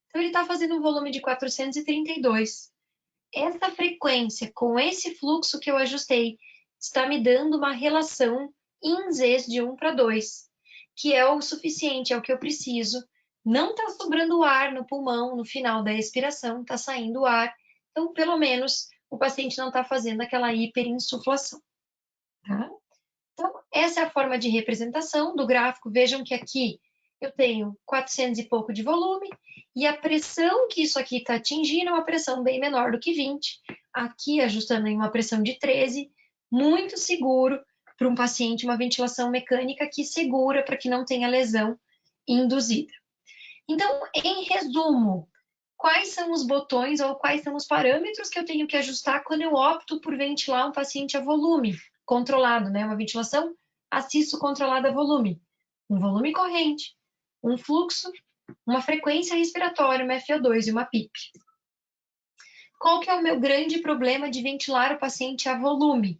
Então, ele está fazendo um volume de 432. Essa frequência com esse fluxo que eu ajustei está me dando uma relação em Zs de 1 para 2, que é o suficiente, é o que eu preciso. Não está sobrando ar no pulmão no final da expiração, está saindo ar. Então, pelo menos, o paciente não está fazendo aquela hiperinsuflação. Tá? Então, essa é a forma de representação do gráfico. Vejam que aqui eu tenho 400 e pouco de volume, e a pressão que isso aqui está atingindo é uma pressão bem menor do que 20. Aqui, ajustando em uma pressão de 13, muito seguro para um paciente, uma ventilação mecânica que segura para que não tenha lesão induzida. Então, em resumo, quais são os botões ou quais são os parâmetros que eu tenho que ajustar quando eu opto por ventilar um paciente a volume controlado, né? Uma ventilação assisto controlada a volume. Um volume corrente, um fluxo, uma frequência respiratória, uma FO2 e uma PIP. Qual que é o meu grande problema de ventilar o paciente a volume?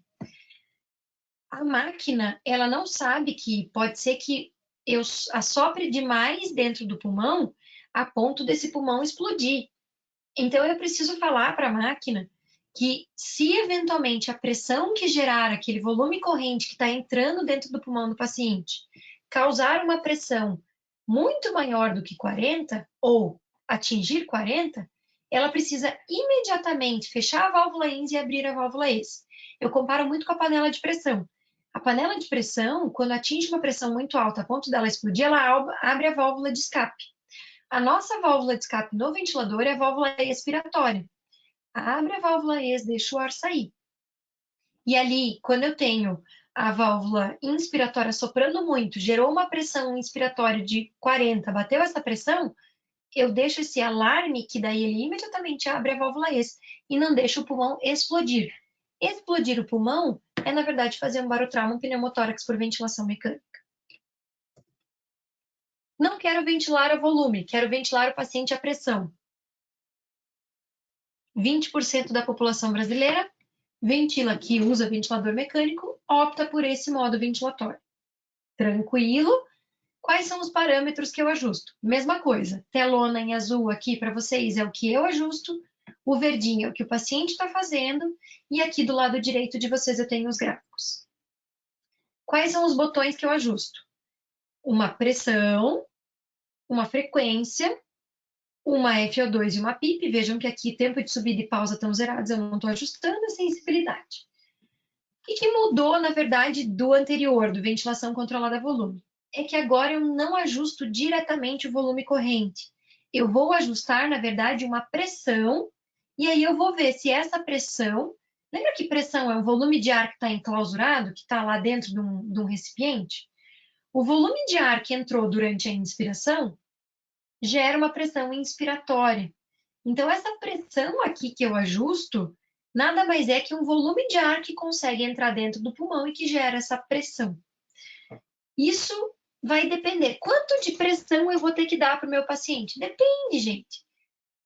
A máquina, ela não sabe que pode ser que eu assopre demais dentro do pulmão a ponto desse pulmão explodir. Então, eu preciso falar para a máquina que, se eventualmente a pressão que gerar aquele volume corrente que está entrando dentro do pulmão do paciente causar uma pressão muito maior do que 40 ou atingir 40, ela precisa imediatamente fechar a válvula INS e abrir a válvula ES. Eu comparo muito com a panela de pressão. A panela de pressão, quando atinge uma pressão muito alta a ponto dela explodir, ela abre a válvula de escape. A nossa válvula de escape no ventilador é a válvula expiratória. Abre a válvula ES, deixa o ar sair. E ali, quando eu tenho a válvula inspiratória soprando muito, gerou uma pressão inspiratória de 40, bateu essa pressão, eu deixo esse alarme, que daí ele imediatamente abre a válvula ES e não deixa o pulmão explodir. Explodir o pulmão é, na verdade, fazer um barotrauma, um pneumotórax por ventilação mecânica. Não quero ventilar a volume, quero ventilar o paciente a pressão. 20% da população brasileira ventila, que usa ventilador mecânico, opta por esse modo ventilatório. Tranquilo. Quais são os parâmetros que eu ajusto? Mesma coisa, telona em azul aqui para vocês é o que eu ajusto, o verdinho é o que o paciente está fazendo, e aqui do lado direito de vocês eu tenho os gráficos. Quais são os botões que eu ajusto? Uma pressão, uma frequência, uma FO2 e uma PIP. Vejam que aqui tempo de subida e pausa estão zerados, eu não estou ajustando a sensibilidade. O que mudou, na verdade, do anterior, do ventilação controlada a volume? É que agora eu não ajusto diretamente o volume corrente. Eu vou ajustar, na verdade, uma pressão, e aí eu vou ver se essa pressão... Lembra que pressão é o volume de ar que está enclausurado, que está lá dentro de um recipiente? O volume de ar que entrou durante a inspiração gera uma pressão inspiratória. Então, essa pressão aqui que eu ajusto, nada mais é que um volume de ar que consegue entrar dentro do pulmão e que gera essa pressão. Isso vai depender. Quanto de pressão eu vou ter que dar para o meu paciente? Depende, gente.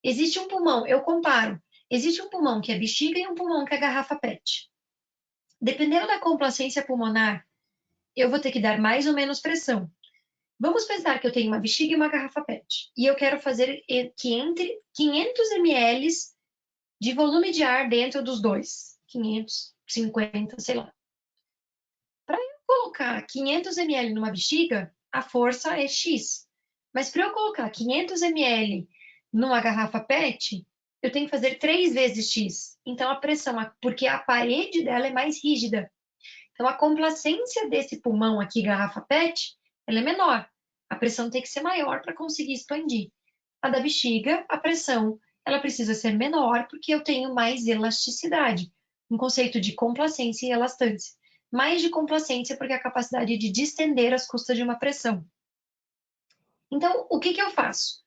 Existe um pulmão, eu comparo. Existe um pulmão que é bexiga e um pulmão que é garrafa PET. Dependendo da complacência pulmonar, eu vou ter que dar mais ou menos pressão. Vamos pensar que eu tenho uma bexiga e uma garrafa PET. E eu quero fazer que entre 500 ml de volume de ar dentro dos dois. 550, sei lá. Para eu colocar 500 ml numa bexiga, a força é X. Mas para eu colocar 500 ml numa garrafa PET, eu tenho que fazer 3 vezes X. Então, a pressão, porque a parede dela é mais rígida. Então, a complacência desse pulmão aqui, garrafa PET, ela é menor. A pressão tem que ser maior para conseguir expandir. A da bexiga, a pressão, ela precisa ser menor porque eu tenho mais elasticidade. Um conceito de complacência e elastância. Mais de complacência porque é a capacidade de distender as custas de uma pressão. Então, o que eu faço?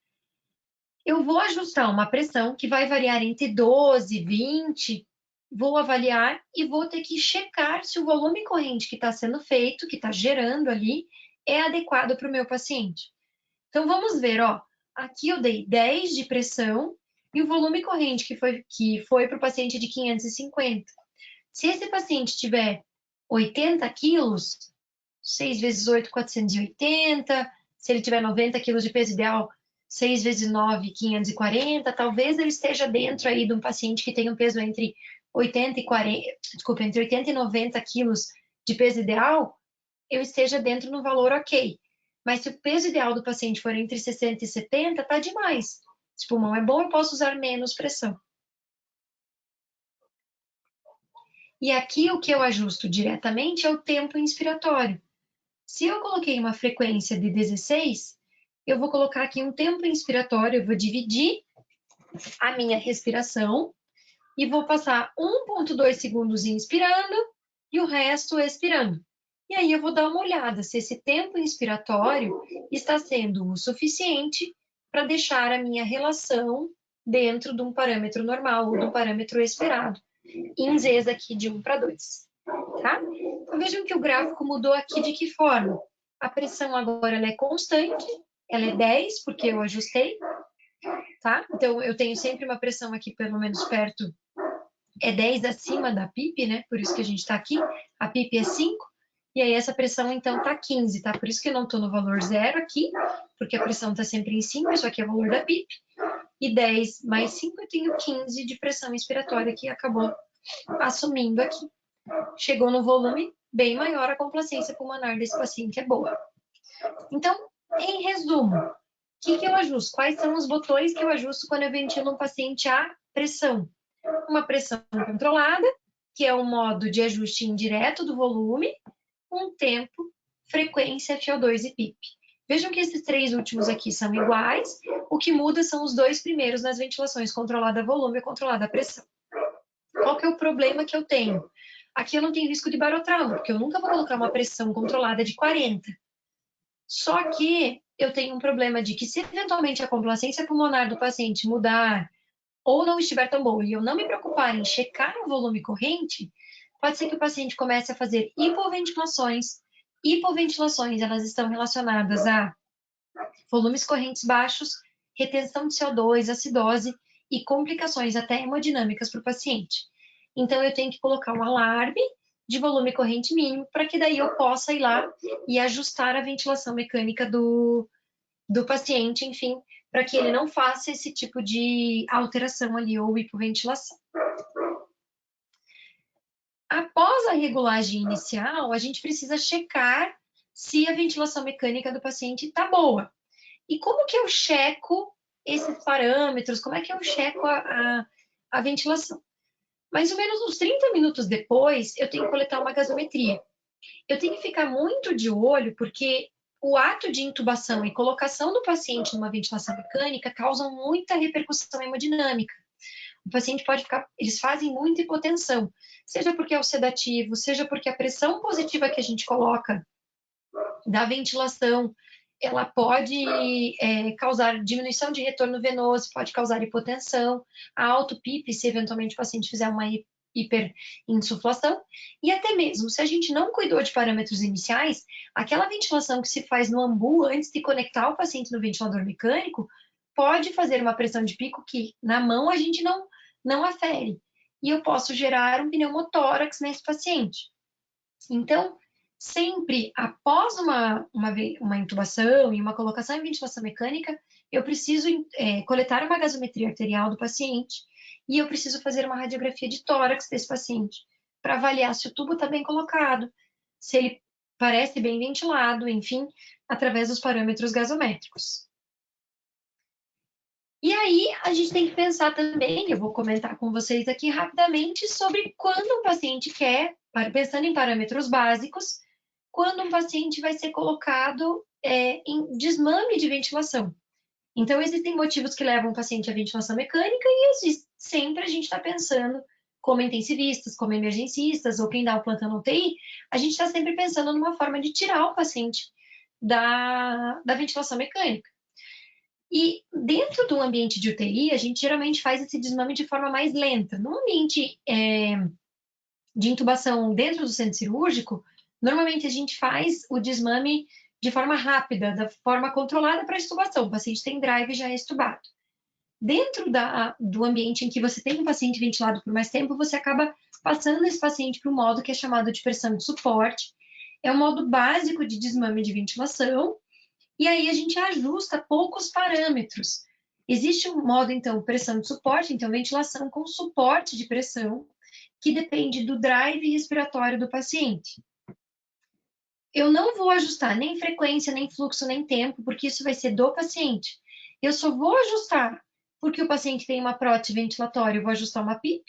Eu vou ajustar uma pressão que vai variar entre 12, 20, vou avaliar e vou ter que checar se o volume corrente que está sendo feito, que está gerando ali, é adequado para o meu paciente. Então, vamos ver, ó, aqui eu dei 10 de pressão e o volume corrente que foi para o paciente de 550. Se esse paciente tiver 80 quilos, 6 vezes 8, 480. Se ele tiver 90 quilos de peso ideal, 6 vezes 9, 540. Talvez ele esteja dentro aí de um paciente que tem um peso entre 80 e 40, desculpa, entre 80 e 90 quilos de peso ideal, eu esteja dentro no valor ok. Mas se o peso ideal do paciente for entre 60 e 70, tá demais. Se o pulmão é bom, eu posso usar menos pressão. E aqui o que eu ajusto diretamente é o tempo inspiratório. Se eu coloquei uma frequência de 16, eu vou colocar aqui um tempo inspiratório, eu vou dividir a minha respiração e vou passar 1,2 segundos inspirando e o resto expirando. E aí eu vou dar uma olhada se esse tempo inspiratório está sendo o suficiente para deixar a minha relação dentro de um parâmetro normal ou de um parâmetro esperado, em Zs aqui de 1 para 2, tá? Então, vejam que o gráfico mudou aqui de que forma? A pressão agora ela é constante, ela é 10, porque eu ajustei, tá? Então, eu tenho sempre uma pressão aqui, pelo menos perto, é 10 acima da PIP, né? Por isso que a gente está aqui. A PIP é 5, e aí essa pressão, então, tá 15, tá? Por isso que eu não estou no valor 0 aqui, porque a pressão está sempre em 5, isso aqui é o valor da PIP. E 10 mais 5, eu tenho 15 de pressão inspiratória que acabou assumindo aqui. Chegou no volume bem maior, a complacência pulmonar desse paciente é boa. Então, em resumo, o que eu ajusto? Quais são os botões que eu ajusto quando eu ventilo um paciente à pressão? Uma pressão controlada, que é um modo de ajuste indireto do volume, um tempo, frequência, FO2 e PIP. Vejam que esses 3 últimos aqui são iguais, o que muda são os 2 primeiros nas ventilações, controlada volume e controlada pressão. Qual que é o problema que eu tenho? Aqui eu não tenho risco de barotrauma, porque eu nunca vou colocar uma pressão controlada de 40. Só que eu tenho um problema de que se eventualmente a complacência pulmonar do paciente mudar ou não estiver tão boa e eu não me preocupar em checar o volume corrente, pode ser que o paciente comece a fazer hipoventilações. Hipoventilações, elas estão relacionadas a volumes correntes baixos, retenção de CO2, acidose e complicações até hemodinâmicas para o paciente. Então, eu tenho que colocar um alarme de volume corrente mínimo para que daí eu possa ir lá e ajustar a ventilação mecânica do paciente, enfim, para que ele não faça esse tipo de alteração ali ou hipoventilação. Após a regulagem inicial, a gente precisa checar se a ventilação mecânica do paciente está boa. E como que eu checo esses parâmetros? Como é que eu checo a ventilação? Mais ou menos uns 30 minutos depois, eu tenho que coletar uma gasometria. Eu tenho que ficar muito de olho, porque o ato de intubação e colocação do paciente numa ventilação mecânica causam muita repercussão hemodinâmica. O paciente pode ficar, eles fazem muita hipotensão, seja porque é o sedativo, seja porque a pressão positiva que a gente coloca da ventilação, ela pode causar diminuição de retorno venoso, pode causar hipotensão, a auto-PIP, se eventualmente o paciente fizer uma hiperinsuflação, e até mesmo se a gente não cuidou de parâmetros iniciais, aquela ventilação que se faz no ambu antes de conectar o paciente no ventilador mecânico, pode fazer uma pressão de pico que na mão a gente não afere, e eu posso gerar um pneumotórax nesse paciente. Então, sempre após uma intubação e uma colocação em ventilação mecânica, eu preciso coletar uma gasometria arterial do paciente e eu preciso fazer uma radiografia de tórax desse paciente para avaliar se o tubo está bem colocado, se ele parece bem ventilado, enfim, através dos parâmetros gasométricos. E aí, a gente tem que pensar também, eu vou comentar com vocês aqui rapidamente, sobre quando um paciente quer, pensando em parâmetros básicos, quando um paciente vai ser colocado em desmame de ventilação. Então, existem motivos que levam o paciente à ventilação mecânica e sempre a gente está pensando, como intensivistas, como emergencistas, ou quem dá o plantão no UTI, a gente está sempre pensando numa forma de tirar o paciente da ventilação mecânica. E dentro do ambiente de UTI, a gente geralmente faz esse desmame de forma mais lenta. No ambiente de intubação dentro do centro cirúrgico, normalmente a gente faz o desmame de forma rápida, da forma controlada para a extubação. O paciente tem drive e já é extubado. Dentro do ambiente em que você tem um paciente ventilado por mais tempo, você acaba passando esse paciente para um modo que é chamado de pressão de suporte. É um modo básico de desmame de ventilação, e aí a gente ajusta poucos parâmetros. Existe um modo, então, pressão de suporte, então ventilação com suporte de pressão, que depende do drive respiratório do paciente. Eu não vou ajustar nem frequência, nem fluxo, nem tempo, porque isso vai ser do paciente. Eu só vou ajustar porque o paciente tem uma prótese ventilatória, eu vou ajustar uma PIP.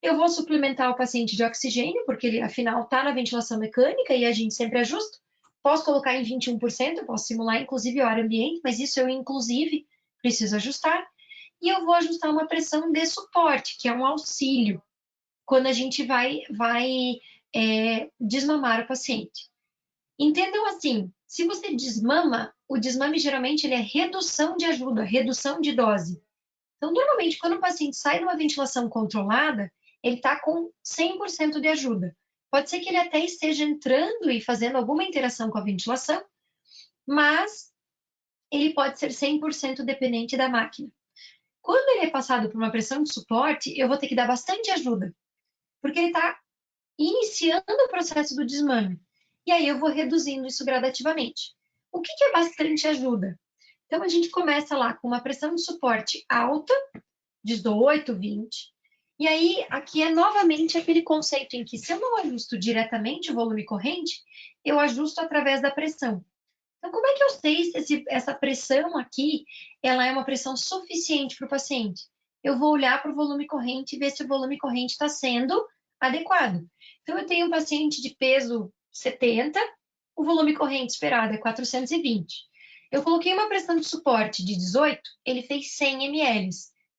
Eu vou suplementar o paciente de oxigênio, porque ele, afinal, está na ventilação mecânica e a gente sempre ajusta. Posso colocar em 21%, eu posso simular inclusive o ar ambiente, mas isso eu inclusive preciso ajustar. E eu vou ajustar uma pressão de suporte, que é um auxílio, quando a gente vai desmamar o paciente. Entendam assim, se você desmama, o desmame geralmente ele é redução de ajuda, redução de dose. Então, normalmente, quando o paciente sai de uma ventilação controlada, ele está com 100% de ajuda. Pode ser que ele até esteja entrando e fazendo alguma interação com a ventilação, mas ele pode ser 100% dependente da máquina. Quando ele é passado por uma pressão de suporte, eu vou ter que dar bastante ajuda, porque ele está iniciando o processo do desmame. E aí eu vou reduzindo isso gradativamente. O que é bastante ajuda? Então, a gente começa lá com uma pressão de suporte alta, 18, 20. E aí, aqui é novamente aquele conceito em que se eu não ajusto diretamente o volume corrente, eu ajusto através da pressão. Então, como é que eu sei se essa pressão aqui, ela é uma pressão suficiente para o paciente? Eu vou olhar para o volume corrente e ver se o volume corrente está sendo adequado. Então, eu tenho um paciente de peso 70, o volume corrente esperado é 420. Eu coloquei uma pressão de suporte de 18, ele fez 100 ml.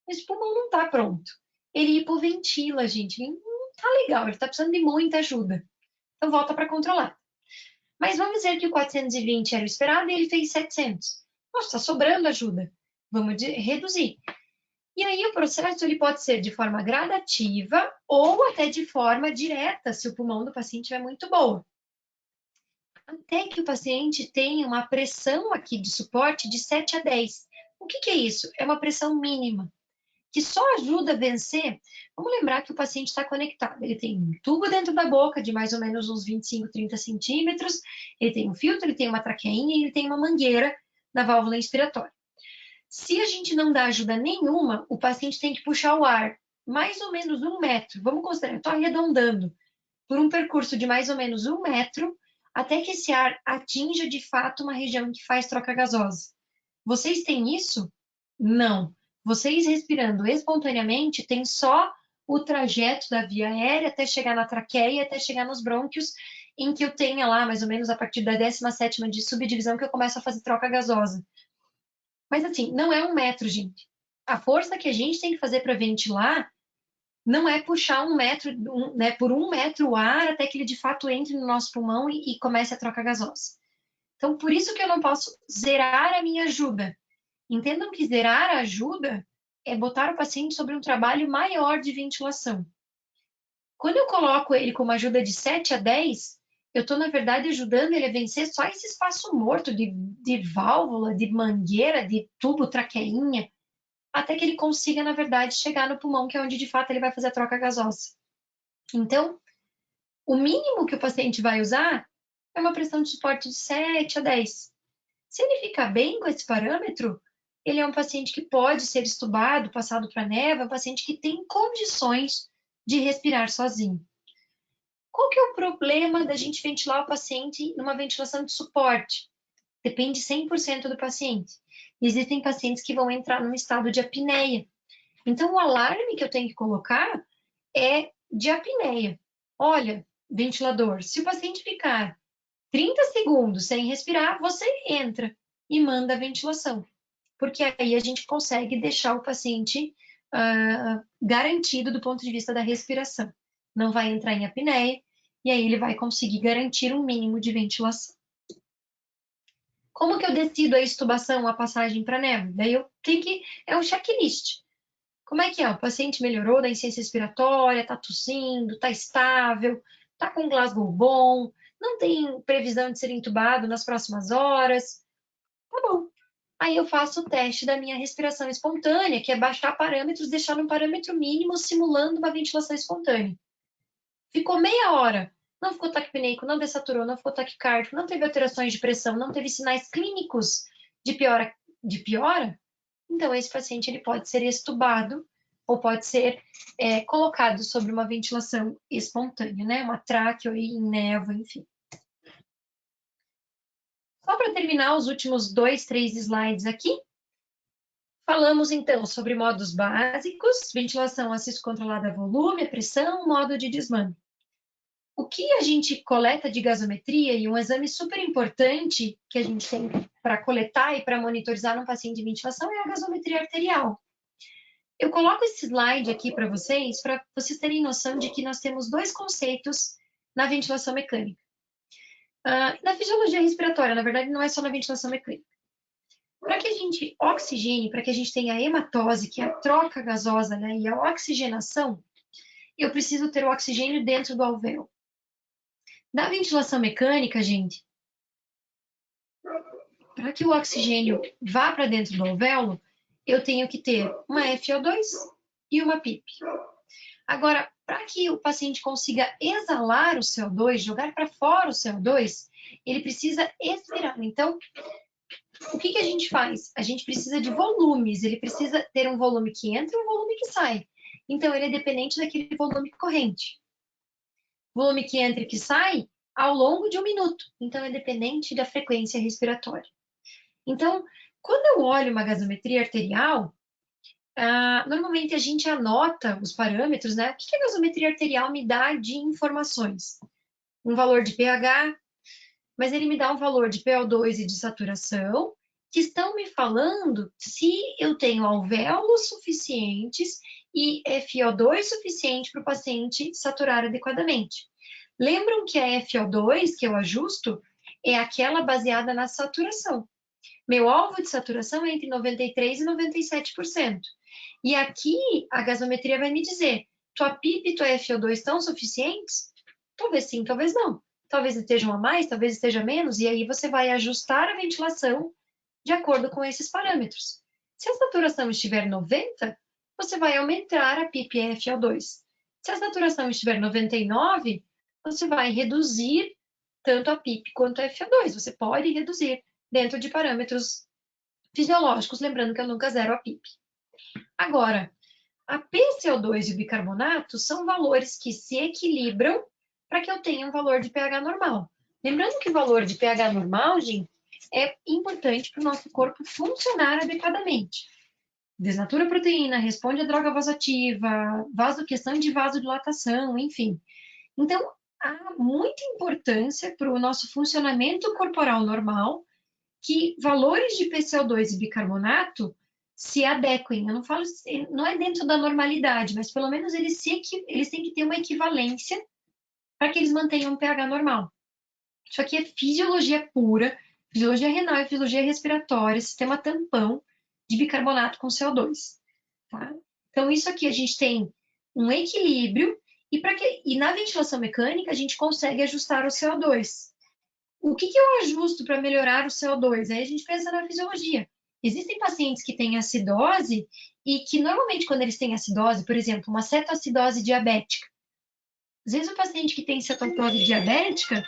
Mas o pulmão não está pronto. Ele hipoventila, gente. Ele não está legal, ele está precisando de muita ajuda. Então, volta para controlar. Mas vamos dizer que o 420 era o esperado e ele fez 700. Nossa, está sobrando ajuda. Vamos reduzir. E aí o processo ele pode ser de forma gradativa ou até de forma direta, se o pulmão do paciente estiver muito boa. Até que o paciente tenha uma pressão aqui de suporte de 7 a 10. O que é isso? É uma pressão mínima, que só ajuda a vencer. Vamos lembrar que o paciente está conectado. Ele tem um tubo dentro da boca de mais ou menos uns 25, 30 centímetros, ele tem um filtro, ele tem uma traqueinha e ele tem uma mangueira na válvula inspiratória. Se a gente não dá ajuda nenhuma, o paciente tem que puxar o ar mais ou menos 1 metro. Vamos considerar, eu estou arredondando, por um percurso de mais ou menos 1 metro, até que esse ar atinja de fato uma região que faz troca gasosa. Vocês têm isso? Não. Vocês respirando espontaneamente têm só o trajeto da via aérea até chegar na traqueia, até chegar nos brônquios, em que eu tenha lá, mais ou menos, a partir da 17ª de subdivisão, que eu começo a fazer troca gasosa. Mas, assim, não é 1 metro, gente. A força que a gente tem que fazer para ventilar não é puxar 1 metro, né, por 1 metro o ar até que ele, de fato, entre no nosso pulmão e comece a troca gasosa. Então, por isso que eu não posso zerar a minha ajuda. Entendam que zerar a ajuda é botar o paciente sobre um trabalho maior de ventilação. Quando eu coloco ele com uma ajuda de 7 a 10, eu estou, na verdade, ajudando ele a vencer só esse espaço morto de válvula, de mangueira, de tubo, traqueinha, até que ele consiga, na verdade, chegar no pulmão, que é onde, de fato, ele vai fazer a troca gasosa. Então, o mínimo que o paciente vai usar é uma pressão de suporte de 7 a 10. Se ele ficar bem com esse parâmetro, ele é um paciente que pode ser estubado, passado para neva, um paciente que tem condições de respirar sozinho. Qual que é o problema da gente ventilar o paciente numa ventilação de suporte? Depende 100% do paciente. Existem pacientes que vão entrar num estado de apneia. Então, o alarme que eu tenho que colocar é de apneia. Olha, ventilador, se o paciente ficar 30 segundos sem respirar, você entra e manda a ventilação. Porque aí a gente consegue deixar o paciente garantido do ponto de vista da respiração. Não vai entrar em apneia e aí ele vai conseguir garantir um mínimo de ventilação. Como que eu decido a extubação, a passagem para neva? Daí eu tenho que... É um checklist. Como é que é? O paciente melhorou da insuficiência respiratória, está tossindo, está estável, está com Glasgow bom, não tem previsão de ser entubado nas próximas horas. Tá bom. Aí eu faço o teste da minha respiração espontânea, que é baixar parâmetros, deixar num parâmetro mínimo, simulando uma ventilação espontânea. Ficou meia hora, não ficou taquipneico, não dessaturou, não ficou taquicárdico, não teve alterações de pressão, não teve sinais clínicos de piora, então esse paciente ele pode ser extubado ou pode ser colocado sobre uma ventilação espontânea, né? Uma tráqueo em névoa, enfim. Só para terminar os últimos 2, 3 slides aqui, falamos então sobre modos básicos, ventilação assístida controlada a volume, a pressão, modo de desmame. O que a gente coleta de gasometria e um exame super importante que a gente tem para coletar e para monitorizar num paciente de ventilação é a gasometria arterial. Eu coloco esse slide aqui para vocês terem noção de que nós temos 2 conceitos na ventilação mecânica. Na fisiologia respiratória, na verdade, não é só na ventilação mecânica. Para que a gente oxigene, para que a gente tenha a hematose, que é a troca gasosa, né, e a oxigenação, eu preciso ter o oxigênio dentro do alvéolo. Na ventilação mecânica, gente, para que o oxigênio vá para dentro do alvéolo, eu tenho que ter uma FO2 e uma PIP. Agora, para que o paciente consiga exalar o CO2, jogar para fora o CO2, ele precisa expirar. Então, o que a gente faz? A gente precisa de volumes, ele precisa ter um volume que entra e um volume que sai. Então, ele é dependente daquele volume corrente. Volume que entra e que sai ao longo de 1 minuto. Então, é dependente da frequência respiratória. Então, quando eu olho uma gasometria arterial, normalmente a gente anota os parâmetros, né? O que a gasometria arterial me dá de informações? Um valor de pH, mas ele me dá um valor de PO2 e de saturação, que estão me falando se eu tenho alvéolos suficientes e FO2 suficiente para o paciente saturar adequadamente. Lembram que a FO2 que eu ajusto é aquela baseada na saturação. Meu alvo de saturação é entre 93% e 97%. E aqui a gasometria vai me dizer, tua PIP e tua FO2 estão suficientes? Talvez sim, talvez não. Talvez estejam a mais, talvez esteja a menos, e aí você vai ajustar a ventilação de acordo com esses parâmetros. Se a saturação estiver 90, você vai aumentar a PIP e a FO2. Se a saturação estiver 99, você vai reduzir tanto a PIP quanto a FO2. Você pode reduzir dentro de parâmetros fisiológicos, lembrando que eu nunca zero a PIP. Agora, a PCO2 e o bicarbonato são valores que se equilibram para que eu tenha um valor de pH normal. Lembrando que o valor de pH normal, gente, é importante para o nosso corpo funcionar adequadamente. Desnatura a proteína, responde à droga vasoativa, questão de vasodilatação, enfim. Então, há muita importância para o nosso funcionamento corporal normal que valores de PCO2 e bicarbonato se adequem. Eu não falo, não é dentro da normalidade, mas pelo menos eles têm que ter uma equivalência para que eles mantenham um pH normal. Isso aqui é fisiologia pura, fisiologia renal e fisiologia respiratória, sistema tampão de bicarbonato com CO2. Tá? Então, isso aqui a gente tem um equilíbrio e na ventilação mecânica a gente consegue ajustar o CO2. O que eu ajusto para melhorar o CO2? Aí a gente pensa na fisiologia. Existem pacientes que têm acidose e que normalmente quando eles têm acidose, por exemplo, uma cetoacidose diabética, às vezes o paciente que tem cetoacidose diabética,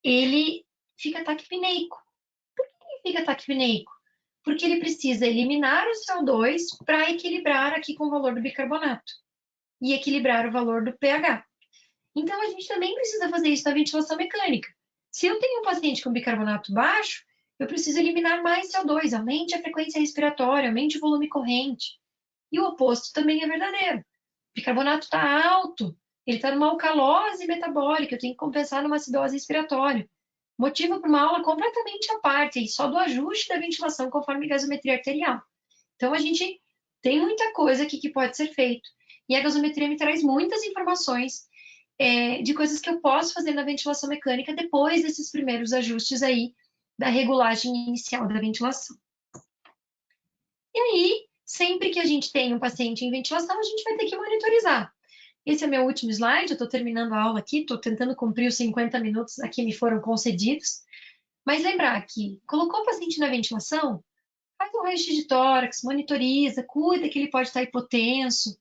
ele fica taquipneico. Por que ele fica taquipneico? Porque ele precisa eliminar o CO2 para equilibrar aqui com o valor do bicarbonato e equilibrar o valor do pH. Então, a gente também precisa fazer isso na ventilação mecânica. Se eu tenho um paciente com bicarbonato baixo, eu preciso eliminar mais CO2, aumente a frequência respiratória, aumente o volume corrente. E o oposto também é verdadeiro. O bicarbonato está alto, ele está numa alcalose metabólica, eu tenho que compensar numa acidose respiratória. Motivo para uma aula completamente à parte, e só do ajuste da ventilação conforme gasometria arterial. Então, a gente tem muita coisa aqui que pode ser feito. E a gasometria me traz muitas informações de coisas que eu posso fazer na ventilação mecânica depois desses primeiros ajustes aí da regulagem inicial da ventilação. E aí, sempre que a gente tem um paciente em ventilação, a gente vai ter que monitorizar. Esse é meu último slide, eu estou terminando a aula aqui, estou tentando cumprir os 50 minutos que me foram concedidos. Mas lembrar que colocou o paciente na ventilação, faz um raio-x de tórax, monitoriza, cuida que ele pode estar hipotenso,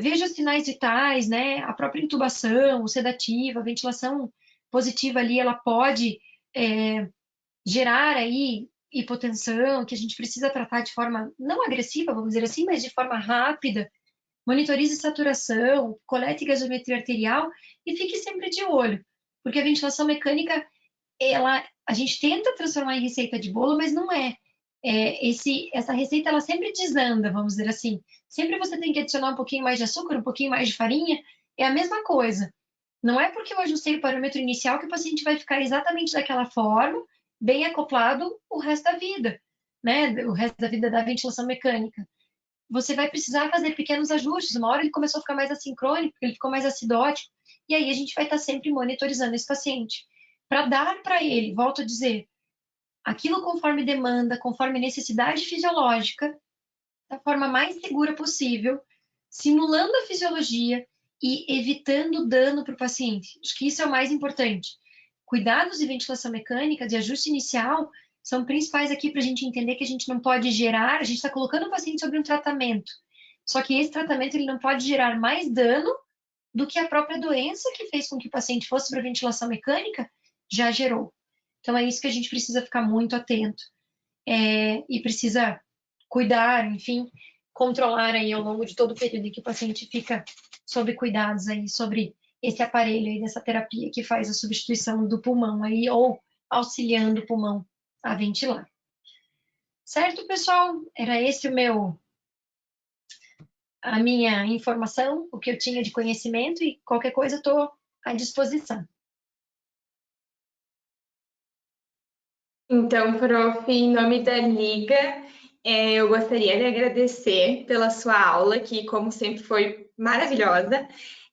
veja os sinais vitais, né? A própria intubação, o sedativo, a ventilação positiva ali, ela pode gerar aí hipotensão, que a gente precisa tratar de forma não agressiva, vamos dizer assim, mas de forma rápida. Monitorize saturação, colete gasometria arterial e fique sempre de olho, porque a ventilação mecânica, a gente tenta transformar em receita de bolo, mas não é. Essa receita ela sempre desanda, vamos dizer assim. Sempre você tem que adicionar um pouquinho mais de açúcar, um pouquinho mais de farinha, é a mesma coisa. Não é porque eu ajustei o parâmetro inicial que o paciente vai ficar exatamente daquela forma, bem acoplado o resto da vida, né? O resto da vida da ventilação mecânica. Você vai precisar fazer pequenos ajustes. Uma hora ele começou a ficar mais assincrônico, ele ficou mais acidótico, e aí a gente vai estar sempre monitorizando esse paciente para dar para ele, volto a dizer, aquilo conforme demanda, conforme necessidade fisiológica, da forma mais segura possível, simulando a fisiologia e evitando dano para o paciente. Acho que isso é o mais importante. Cuidados de ventilação mecânica, de ajuste inicial, são principais aqui para a gente entender que a gente não pode gerar, a gente está colocando o paciente sobre um tratamento. Só que esse tratamento ele não pode gerar mais dano do que a própria doença que fez com que o paciente fosse para ventilação mecânica já gerou. Então é isso que a gente precisa ficar muito atento e precisa cuidar, enfim, controlar aí ao longo de todo o período em que o paciente fica sob cuidados aí, sobre esse aparelho aí dessa terapia que faz a substituição do pulmão aí, ou auxiliando o pulmão a ventilar. Certo, pessoal? Era esse a minha informação, o que eu tinha de conhecimento, e qualquer coisa eu estou à disposição. Então, prof, em nome da Liga, eu gostaria de agradecer pela sua aula, que, como sempre, foi maravilhosa.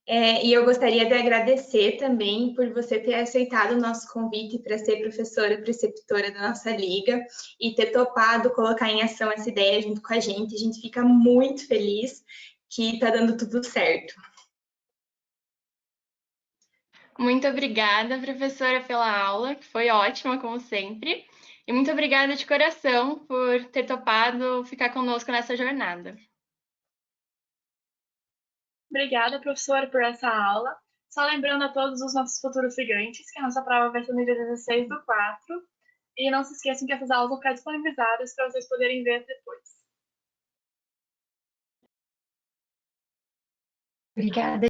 E eu gostaria de agradecer também por você ter aceitado o nosso convite para ser professora preceptora da nossa Liga e ter topado colocar em ação essa ideia junto com a gente. A gente fica muito feliz que está dando tudo certo. Muito obrigada, professora, pela aula, que foi ótima, como sempre. E muito obrigada de coração por ter topado ficar conosco nessa jornada. Obrigada, professora, por essa aula. Só lembrando a todos os nossos futuros ligantes que a nossa prova vai ser no dia 16/4. E não se esqueçam que essas aulas vão ficar disponibilizadas para vocês poderem ver depois. Obrigada.